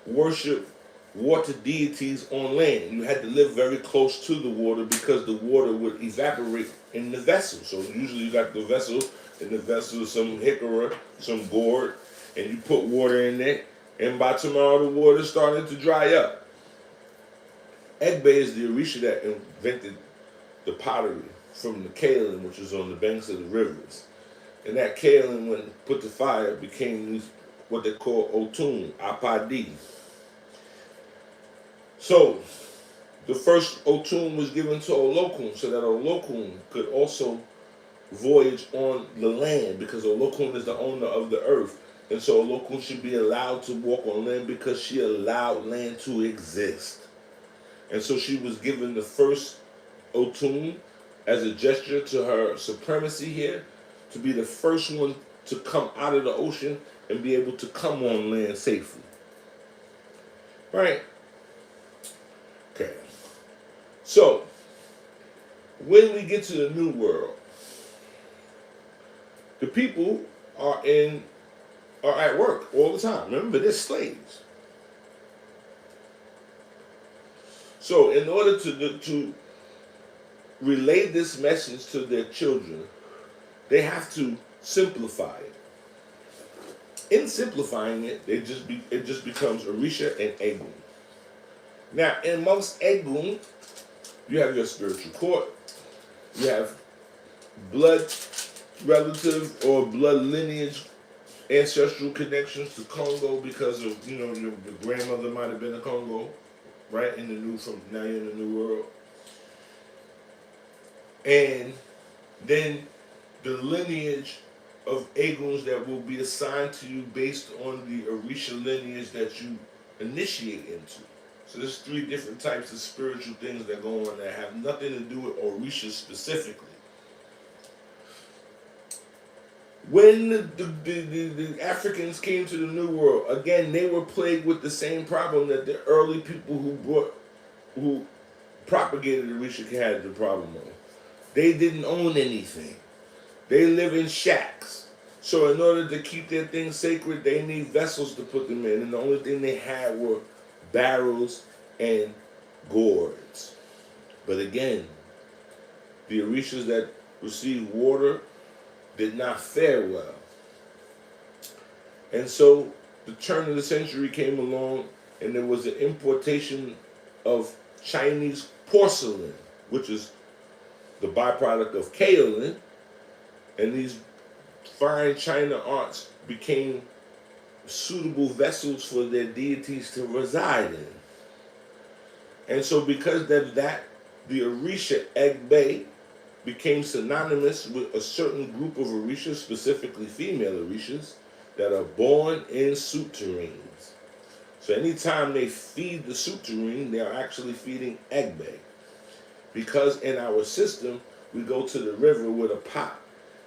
worship water deities on land. You had to live very close to the water because the water would evaporate in the vessel. So usually you got the vessel, in the vessel some hickory, some gourd, and you put water in there, and by tomorrow the water started to dry up. Egbe is the Orisha that invented the pottery from the kaolin, which is on the banks of the rivers. And that kaolin, when put to fire, became these, what they call otun, apadi. So, the first otun was given to Olokun, so that Olokun could also voyage on the land, because Olokun is the owner of the earth. And so Olokun should be allowed to walk on land because she allowed land to exist. And so she was given the first Otun as a gesture to her supremacy here, to be the first one to come out of the ocean and be able to come on land safely. Right? Okay. So, when we get to the New World, the people are at work all the time. Remember, they're slaves. So, in order to relay this message to their children, they have to simplify it. In simplifying it, it just becomes Orisha and Egun. Now, in most Egun, you have your spiritual court, you have blood relative or blood lineage, ancestral connections to Congo because of, your grandmother might have been a Congo, right? Now you're in the New World. And then the lineage of Eguns that will be assigned to you based on the Orisha lineage that you initiate into. So there's 3 different types of spiritual things that go on that have nothing to do with Orisha specifically. When the Africans came to the New World, again, they were plagued with the same problem that the early people who propagated Orisha had the problem of. They didn't own anything. They live in shacks. So in order to keep their things sacred, they need vessels to put them in. And the only thing they had were barrels and gourds. But again, the Orishas that received water did not fare well. And so the turn of the century came along and there was an importation of Chinese porcelain, which is the byproduct of kaolin, and these fine China arts became suitable vessels for their deities to reside in. And so because of that, the Orisha Egbe became synonymous with a certain group of Orishas, specifically female Orishas, that are born in souterrains. So anytime they feed the souterrain, they are actually feeding Egbe. Because in our system, we go to the river with a pot.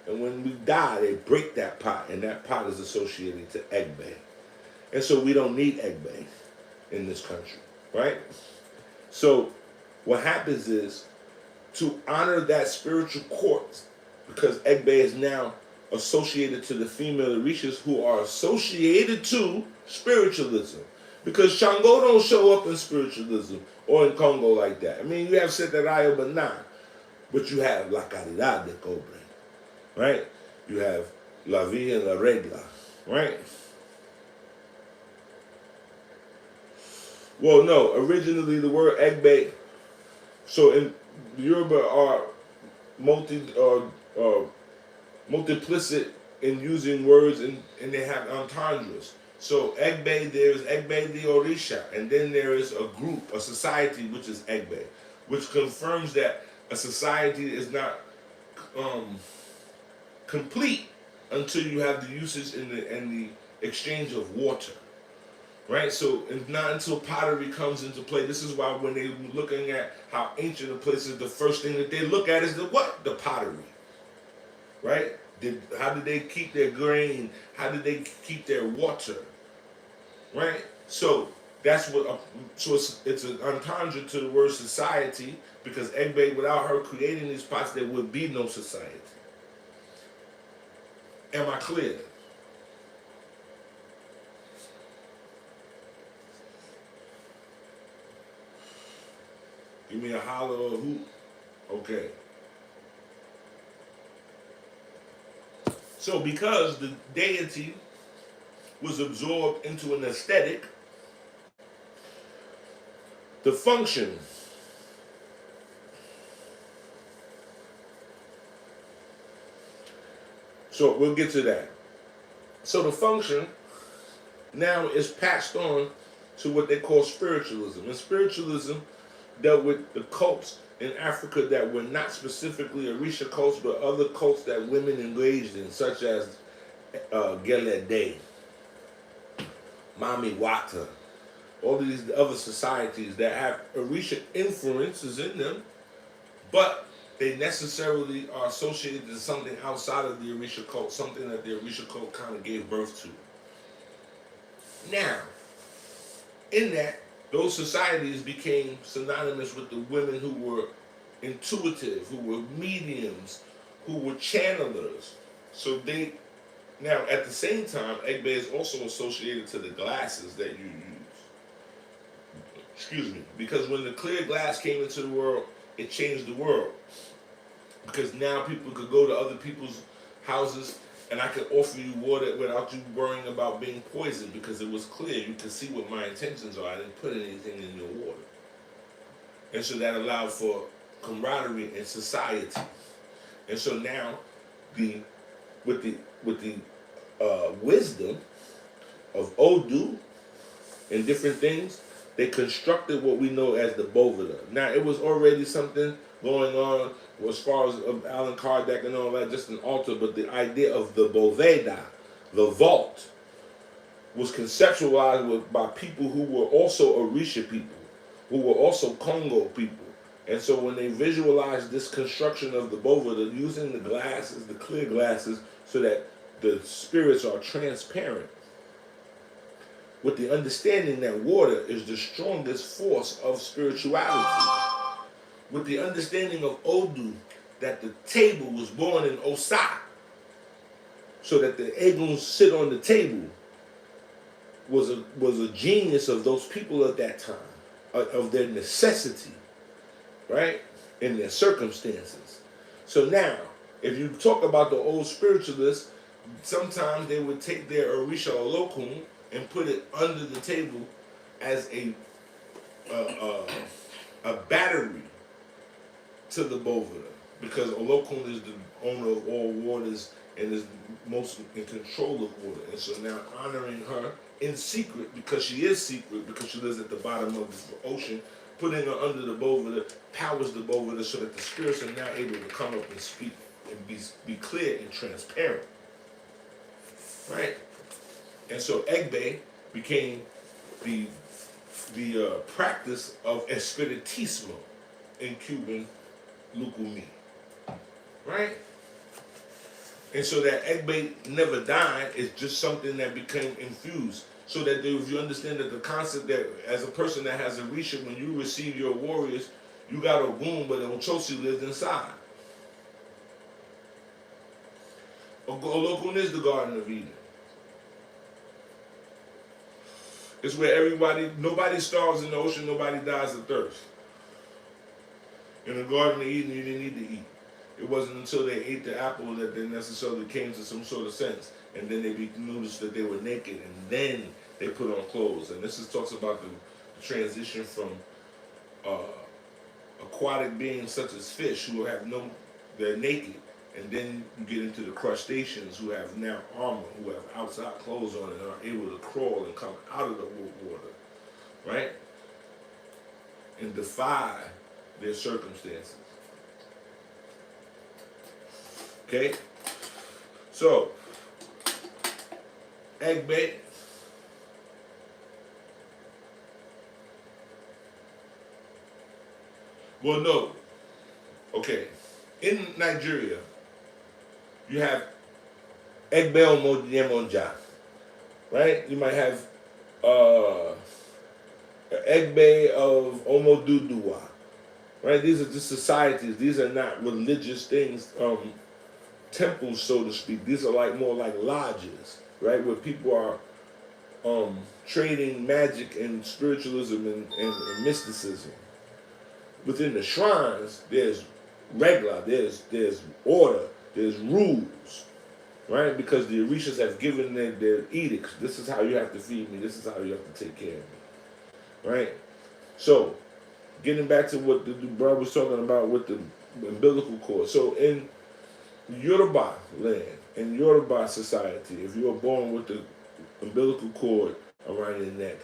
And when we die, they break that pot, and that pot is associated to Egbe. And so we don't need Egbe in this country, right? So what happens is, to honor that spiritual court, because Egbe is now associated to the female Orishas who are associated to spiritualism. Because Shango don't show up in spiritualism or in Congo like that. I mean, you have Seterayo Bana, but you have La Caridad de Cobre, right? You have La Vie and La Regla, right? Well, no, originally the word Egbe, so Yoruba are multiplicit in using words, and they have entendres. So Egbe, there is Egbe the Orisha, and then there is a group, a society, which is Egbe, which confirms that a society is not um, complete until you have the usage and the exchange of water. Right? So it's not until pottery comes into play. This is why when they're looking at how ancient a place is, the first thing that they look at is the what? The pottery. Right? How did they keep their grain? How did they keep their water? Right? So that's what. So it's an entendre to the word society, because Egbe, without her creating these pots, there would be no society. Am I clear? Give me a holler or a hoot. Okay. So because the deity was absorbed into an aesthetic, the function so we'll get to that. So the function now is passed on to what they call spiritualism. And spiritualism dealt with the cults in Africa that were not specifically Orisha cults, but other cults that women engaged in, such as Gelede, Mami Wata, all of these other societies that have Orisha influences in them, but they necessarily are associated to something outside of the Orisha cult, something that the Orisha cult kind of gave birth to. Now, in that, those societies became synonymous with the women who were intuitive, who were mediums, who were channelers. So they, now at the same time, Egbe is also associated to the glasses that you use. Excuse me. Because when the clear glass came into the world, it changed the world. Because now people could go to other people's houses and I could offer you water without you worrying about being poisoned, because it was clear. You could see what my intentions are. I didn't put anything in your water. And so that allowed for camaraderie and society. And so now, with the wisdom of Odu and different things, they constructed what we know as the Boveda. Now, it was already something going on as far as Allan Kardec and all that, just an altar, but the idea of the Boveda, the vault, was conceptualized by people who were also Orisha people, who were also Congo people. And so when they visualized this construction of the Boveda, using the glasses, the clear glasses, so that the spirits are transparent, with the understanding that water is the strongest force of spirituality, with the understanding of Odu, that the table was born in Osa, so that the Eguns sit on the table, was a genius of those people at that time, of their necessity, right, in their circumstances. So now, if you talk about the old spiritualists, sometimes they would take their Orisha Olokun and put it under the table as a battery to the Boveda, because Olokun is the owner of all waters and is most in control of water. And so now honoring her in secret, because she is secret, because she lives at the bottom of the ocean, putting her under the Boveda powers the Boveda so that the spirits are now able to come up and speak and be clear and transparent. Right? And so Egbe became the practice of Espiritismo in Cuban Lukumi. Right? And so that Egbe never died is just something that became infused. So that if you understand that the concept that as a person that has a Orisha, when you receive your warriors, you got a womb, but Ochosi lived inside. Olokun is the Garden of Eden. It's where nobody starves in the ocean, nobody dies of thirst. In the Garden of Eden, you didn't need to eat. It wasn't until they ate the apple that they necessarily came to some sort of sense. And then they noticed that they were naked, and then they put on clothes. And this talks about the transition from a aquatic beings such as fish who have they're naked. And then you get into the crustaceans who have now armor, who have outside clothes on and are able to crawl and come out of the water, right? And defy their circumstances. Okay? So, Egbe, well, no. Okay. In Nigeria, you have Egbe Omoyemonja, right? You might have Egbe of Omoduduwa, right? These are just societies. These are not religious things, temples, so to speak. These are like more like lodges, right? Where people are trading magic and spiritualism and mysticism. Within the shrines, there's regla, there's order, there's rules, right? Because the Orishas have given their edicts. This is how you have to feed me. This is how you have to take care of me, right? So, getting back to what the brother was talking about with the umbilical cord. So, in Yoruba land, in Yoruba society, if you are born with the umbilical cord around your neck,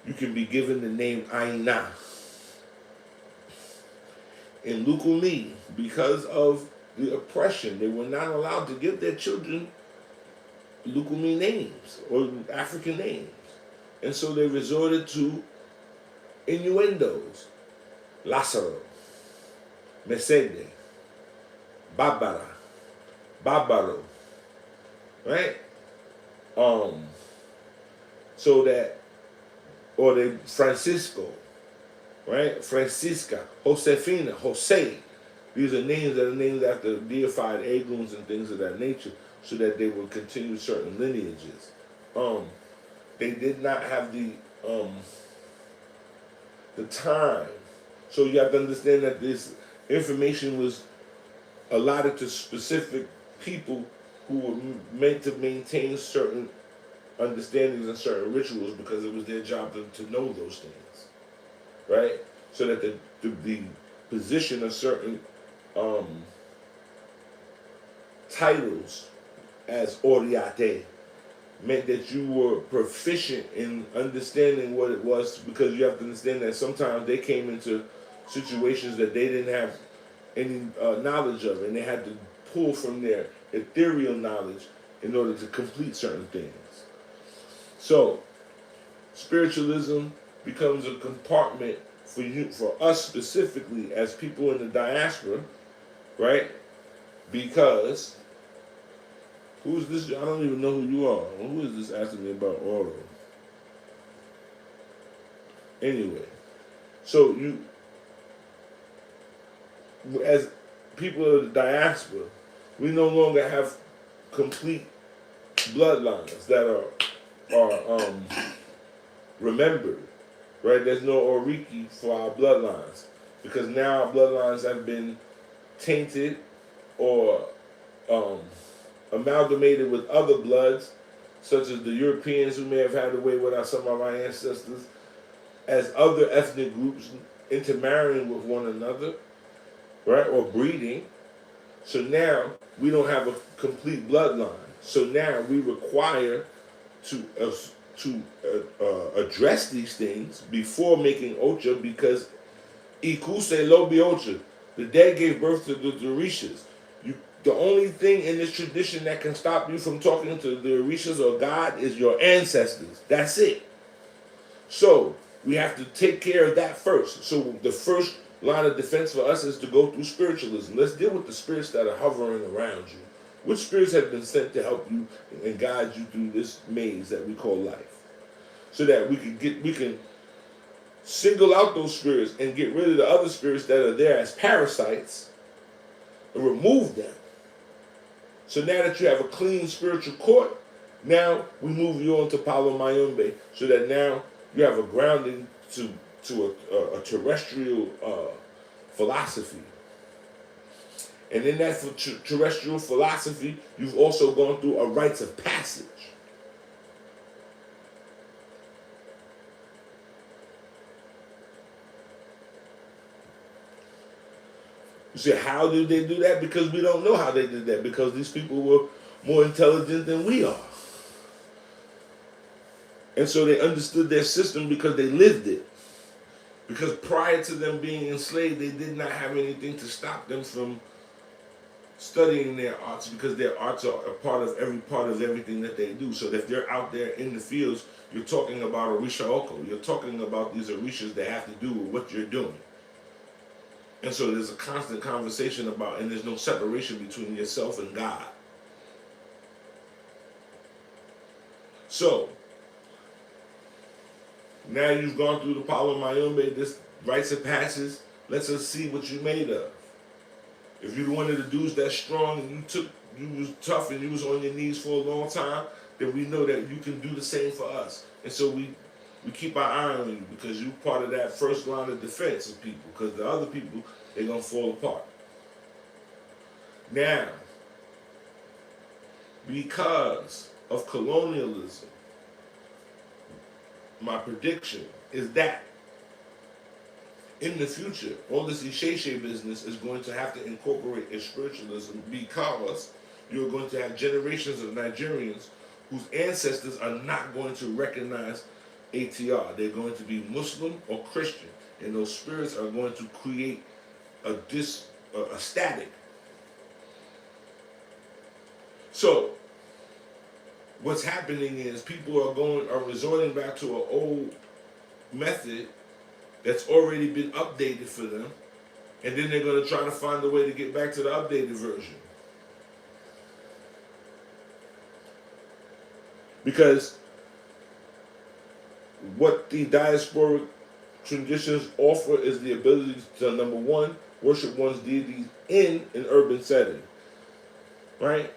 you can be given the name Aina. In Lukumi, because of the oppression, they were not allowed to give their children Lukumi names or African names. And so they resorted to innuendos. Lazaro, Mesede, Babara, Babaro, right? So that, or the Francisco, right? Francisca, Josefina, Jose. These are names that are named after deified Eguns and things of that nature, so that they would continue certain lineages. They did not have the time. So you have to understand that this information was allotted to specific people who were meant to maintain certain understandings and certain rituals because it was their job to know those things, right? So that the position of certain titles as Oriate meant that you were proficient in understanding what it was, because you have to understand that sometimes they came into situations that they didn't have any knowledge of, and they had to pull from their ethereal knowledge in order to complete certain things. So, spiritualism becomes a compartment for us specifically as people in the diaspora, right? Because who's this? I don't even know who you are. Who is this asking me about Oro? Anyway, so you, as people of the diaspora, we no longer have complete bloodlines that are remembered, right? There's no Oriki for our bloodlines, because now our bloodlines have been tainted or amalgamated with other bloods, such as the Europeans who may have had a way with some of our ancestors, as other ethnic groups intermarrying with one another, right, or breeding. So now we don't have a complete bloodline. So now we require to address these things before making Ocha, because Ikuse Lobi Ocha, the dead gave birth to the Orishas. The only thing in this tradition that can stop you from talking to the Orishas or God is your ancestors. That's it. So we have to take care of that first. So the first line of defense for us is to go through spiritualism. Let's deal with the spirits that are hovering around you. Which spirits have been sent to help you and guide you through this maze that we call life, so that we can single out those spirits and get rid of the other spirits that are there as parasites and remove them. So now that you have a clean spiritual court, now we move you on to Palo Mayombe, so that now you have a grounding to a terrestrial philosophy. And in that terrestrial philosophy, you've also gone through a rites of passage. You say, how did they do that? Because we don't know how they did that. Because these people were more intelligent than we are. And so they understood their system because they lived it. Because prior to them being enslaved, they did not have anything to stop them from studying their arts, because their arts are a part of everything that they do. So if they're out there in the fields, you're talking about Orisha Oko. You're talking about these Orishas that have to do with what you're doing. And so there's a constant conversation about, and there's no separation between yourself and God. So, now you've gone through the Palo Mayombe, this rites of passage. Let's us see what you made of. If you're one of the dudes that's strong and you was tough and you was on your knees for a long time, then we know that you can do the same for us. And so we keep our eye on you, because you're part of that first line of defense of people, because the other people, they're going to fall apart. Now, because of colonialism, my prediction is that in the future, all this Isheshe business is going to have to incorporate a spiritualism, because you're going to have generations of Nigerians whose ancestors are not going to recognize ATR. They're going to be Muslim or Christian, and those spirits are going to create a static. So what's happening is people are resorting back to an old method that's already been updated for them, and then they're going to try to find a way to get back to the updated version. Because what the diasporic traditions offer is the ability to, number one, worship one's deities in an urban setting. Right?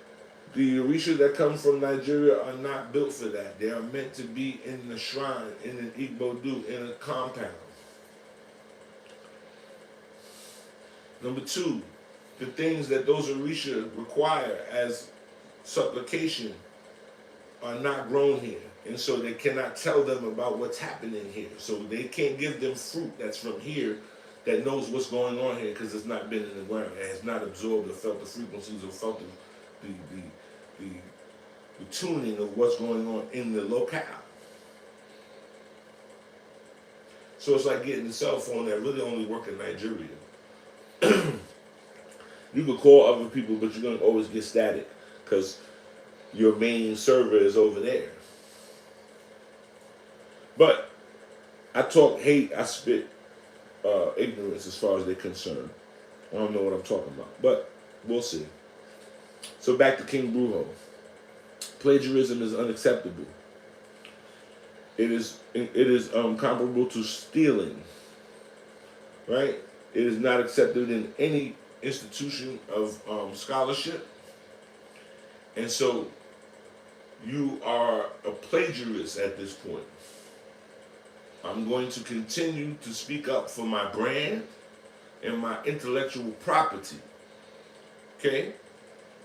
The Orishas that come from Nigeria are not built for that. They are meant to be in the shrine, in an Igbodu, in a compound. Number two, the things that those Orisha require as supplication are not grown here. And so they cannot tell them about what's happening here. So they can't give them fruit that's from here that knows what's going on here, because it's not been in the ground. It has not absorbed or felt the frequencies or felt the tuning of what's going on in the locale. So it's like getting a cell phone that really only works in Nigeria. You can call other people, but you're going to always get static, because your main server is over there. But I talk hate, I spit ignorance as far as they're concerned. I don't know what I'm talking about, but we'll see. So back to King Brujo. Plagiarism is unacceptable. It is comparable to stealing, right? It is not accepted in any institution of scholarship. And so you are a plagiarist at this point. I'm going to continue to speak up for my brand and my intellectual property. Okay?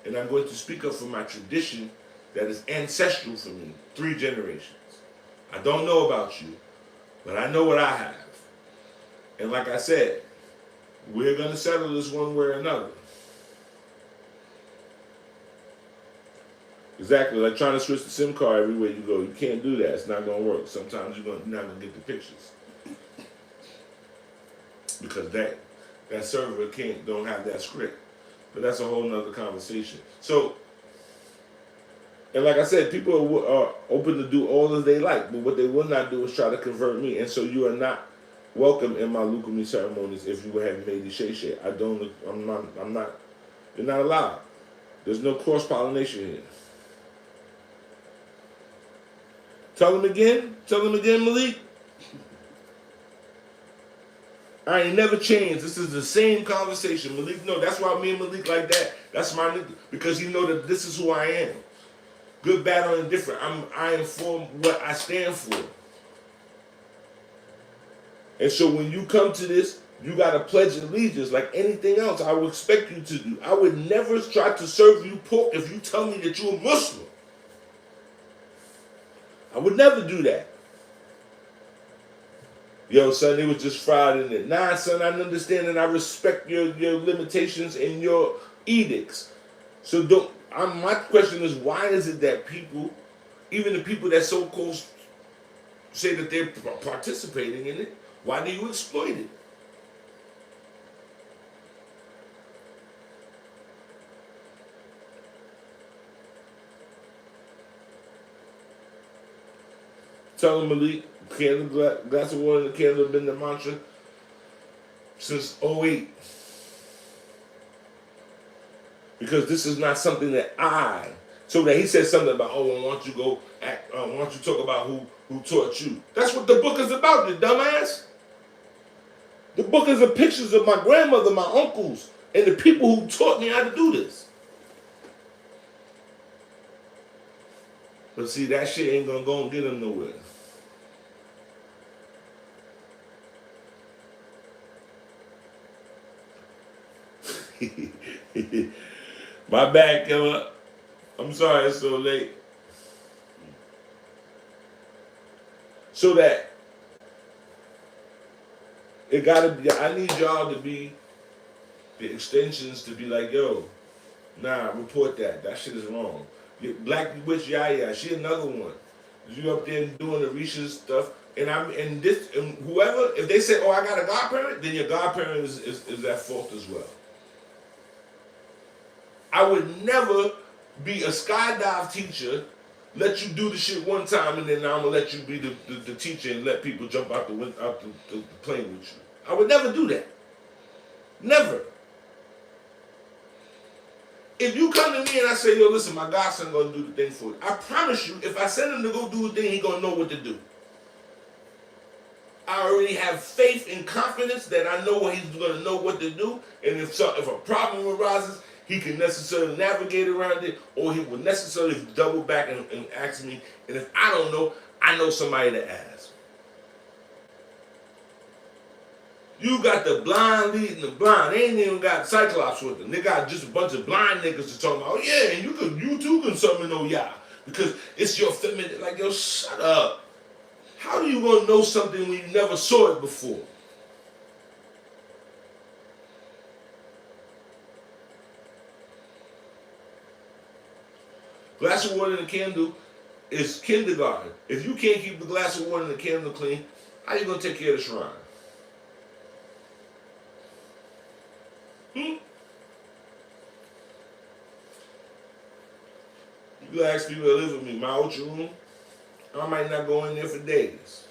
And I'm going to speak up for my tradition that is ancestral for me, 3 generations. I don't know about you, but I know what I have. And like I said, we're going to settle this one way or another. Exactly, like trying to switch the SIM card everywhere you go. You can't do that. It's not going to work. Sometimes you're not going to get the pictures. Because that server don't have that script. But that's a whole nother conversation. So, and like I said, people are open to do all as they like, but what they will not do is try to convert me. And so you are not welcome in my Lukumi ceremonies if you haven't made the Sheshe. I'm not, you're not allowed. There's no cross-pollination here. Tell them again, Malik. I ain't never changed. This is the same conversation. Malik, no, that's why me and Malik like that. That's my nigga. Because he know that this is who I am. Good, bad, or indifferent. I am for what I stand for. And so when you come to this, you got to pledge allegiance like anything else I would expect you to do. I would never try to serve you pork if you tell me that you're a Muslim. I would never do that. Yo, son, it was just fried in it. Nah, son, I understand and I respect your limitations and your edicts. So don't. My question is, why is it that people, even the people that so called say that they're participating in it, why do you exploit it? Tell them, Malik, glass of water and the candle have been the mantra since '08. Because this is not something that so that he said something about, oh, why don't you go why don't you talk about who taught you? That's what the book is about, you dumbass. The book is the pictures of my grandmother, my uncles, and the people who taught me how to do this. But see, that shit ain't gonna go and get him nowhere. My bad, killer. I'm sorry it's so late. So that it gotta be, I need y'all to be the extensions to be like, yo, nah, report that. That shit is wrong. Black Witch Yaya, she another one. You up there doing the Risha stuff, and whoever, if they say, oh, I got a godparent, then your godparent is at fault as well. I would never be a skydive teacher, let you do the shit one time, and then I'm gonna let you be the teacher and let people jump out the plane with you. I would never do that. Never. If you come to me and I say, yo, listen, my godson gonna do the thing for you, I promise you, if I send him to go do the thing, he gonna know what to do. I already have faith and confidence that I know he's gonna know what to do, and if a problem arises, he can necessarily navigate around it, or he will necessarily double back and ask me, and if I don't know, I know somebody to ask. You got the blind leading the blind. They ain't even got Cyclops with them. They got just a bunch of blind niggas to talk about, oh yeah, and you too can summon Yah. Because it's your feminine. Like, yo, shut up. How are you gonna know something when you never saw it before? Glass of water and a candle is kindergarten. If you can't keep the glass of water and the candle clean, how you gonna take care of the shrine? You ask people that live with me, my ultra room, I might not go in there for days.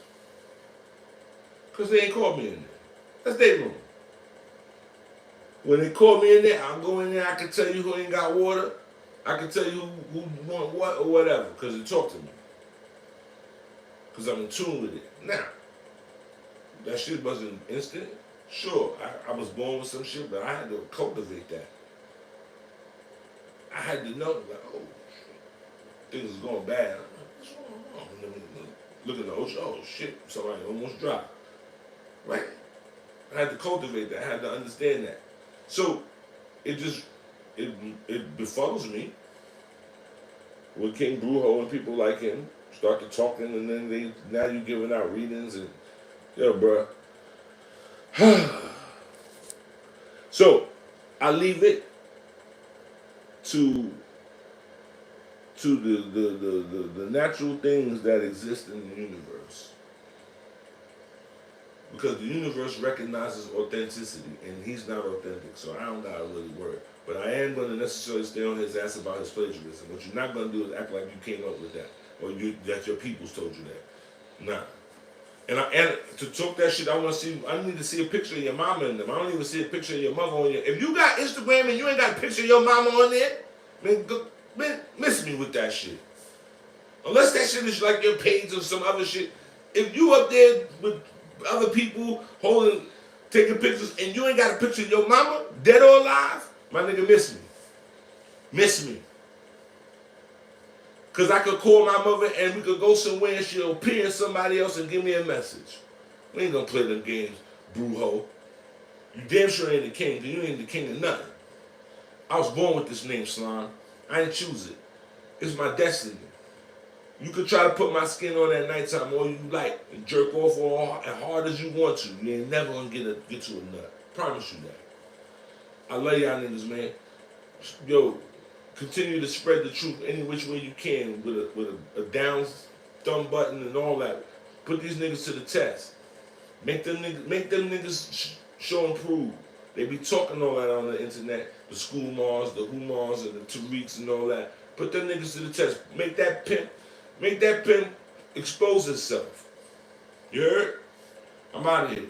Because they ain't called me in there. That's their room. When they call me in there, I'll go in there, I can tell you who ain't got water. I can tell you who want what or whatever, because they talk to me. Because I'm in tune with it. Now, that shit wasn't instant. Sure, I was born with some shit, but I had to cultivate that. I had to know, like, oh, shit, things is going bad. What's going on? Look in the ocean, oh shit, somebody almost dropped. Right? I had to cultivate that. I had to understand that. So, it befuddles me when King Brujo and people like him start to talking, and then now you giving out readings and, yo, bruh. So, I leave it to the natural things that exist in the universe. Because the universe recognizes authenticity, and he's not authentic, so I don't gotta really worry. But I am going to necessarily stay on his ass about his plagiarism. What you're not going to do is act like you came up with that, or that your peoples told you that. Nah. And to talk that shit, I need to see a picture of your mama in them. I don't even see a picture of your mother on there. If you got Instagram and you ain't got a picture of your mama on there, man, miss me with that shit. Unless that shit is like your page or some other shit. If you up there with other people taking pictures, and you ain't got a picture of your mama, dead or alive, my nigga, miss me. Miss me. Because I could call my mother and we could go somewhere and she'll appear in somebody else and give me a message. We ain't gonna play them games, Brujo. You damn sure ain't the king, because you ain't the king of nothing. I was born with this name, Slime. I didn't choose it. It's my destiny. You could try to put my skin on at nighttime all you like and jerk off all as hard as you want to. You ain't never gonna get to a nut. Promise you that. I love y'all niggas, man. Yo, continue to spread the truth any which way you can with a down thumb button and all that. Put these niggas to the test. Make them niggas show and prove. They be talking all that on the internet, the school Mars, the Who Mars, and the Tariqs and all that. Put them niggas to the test. Make that pimp expose himself. You heard? I'm out of here.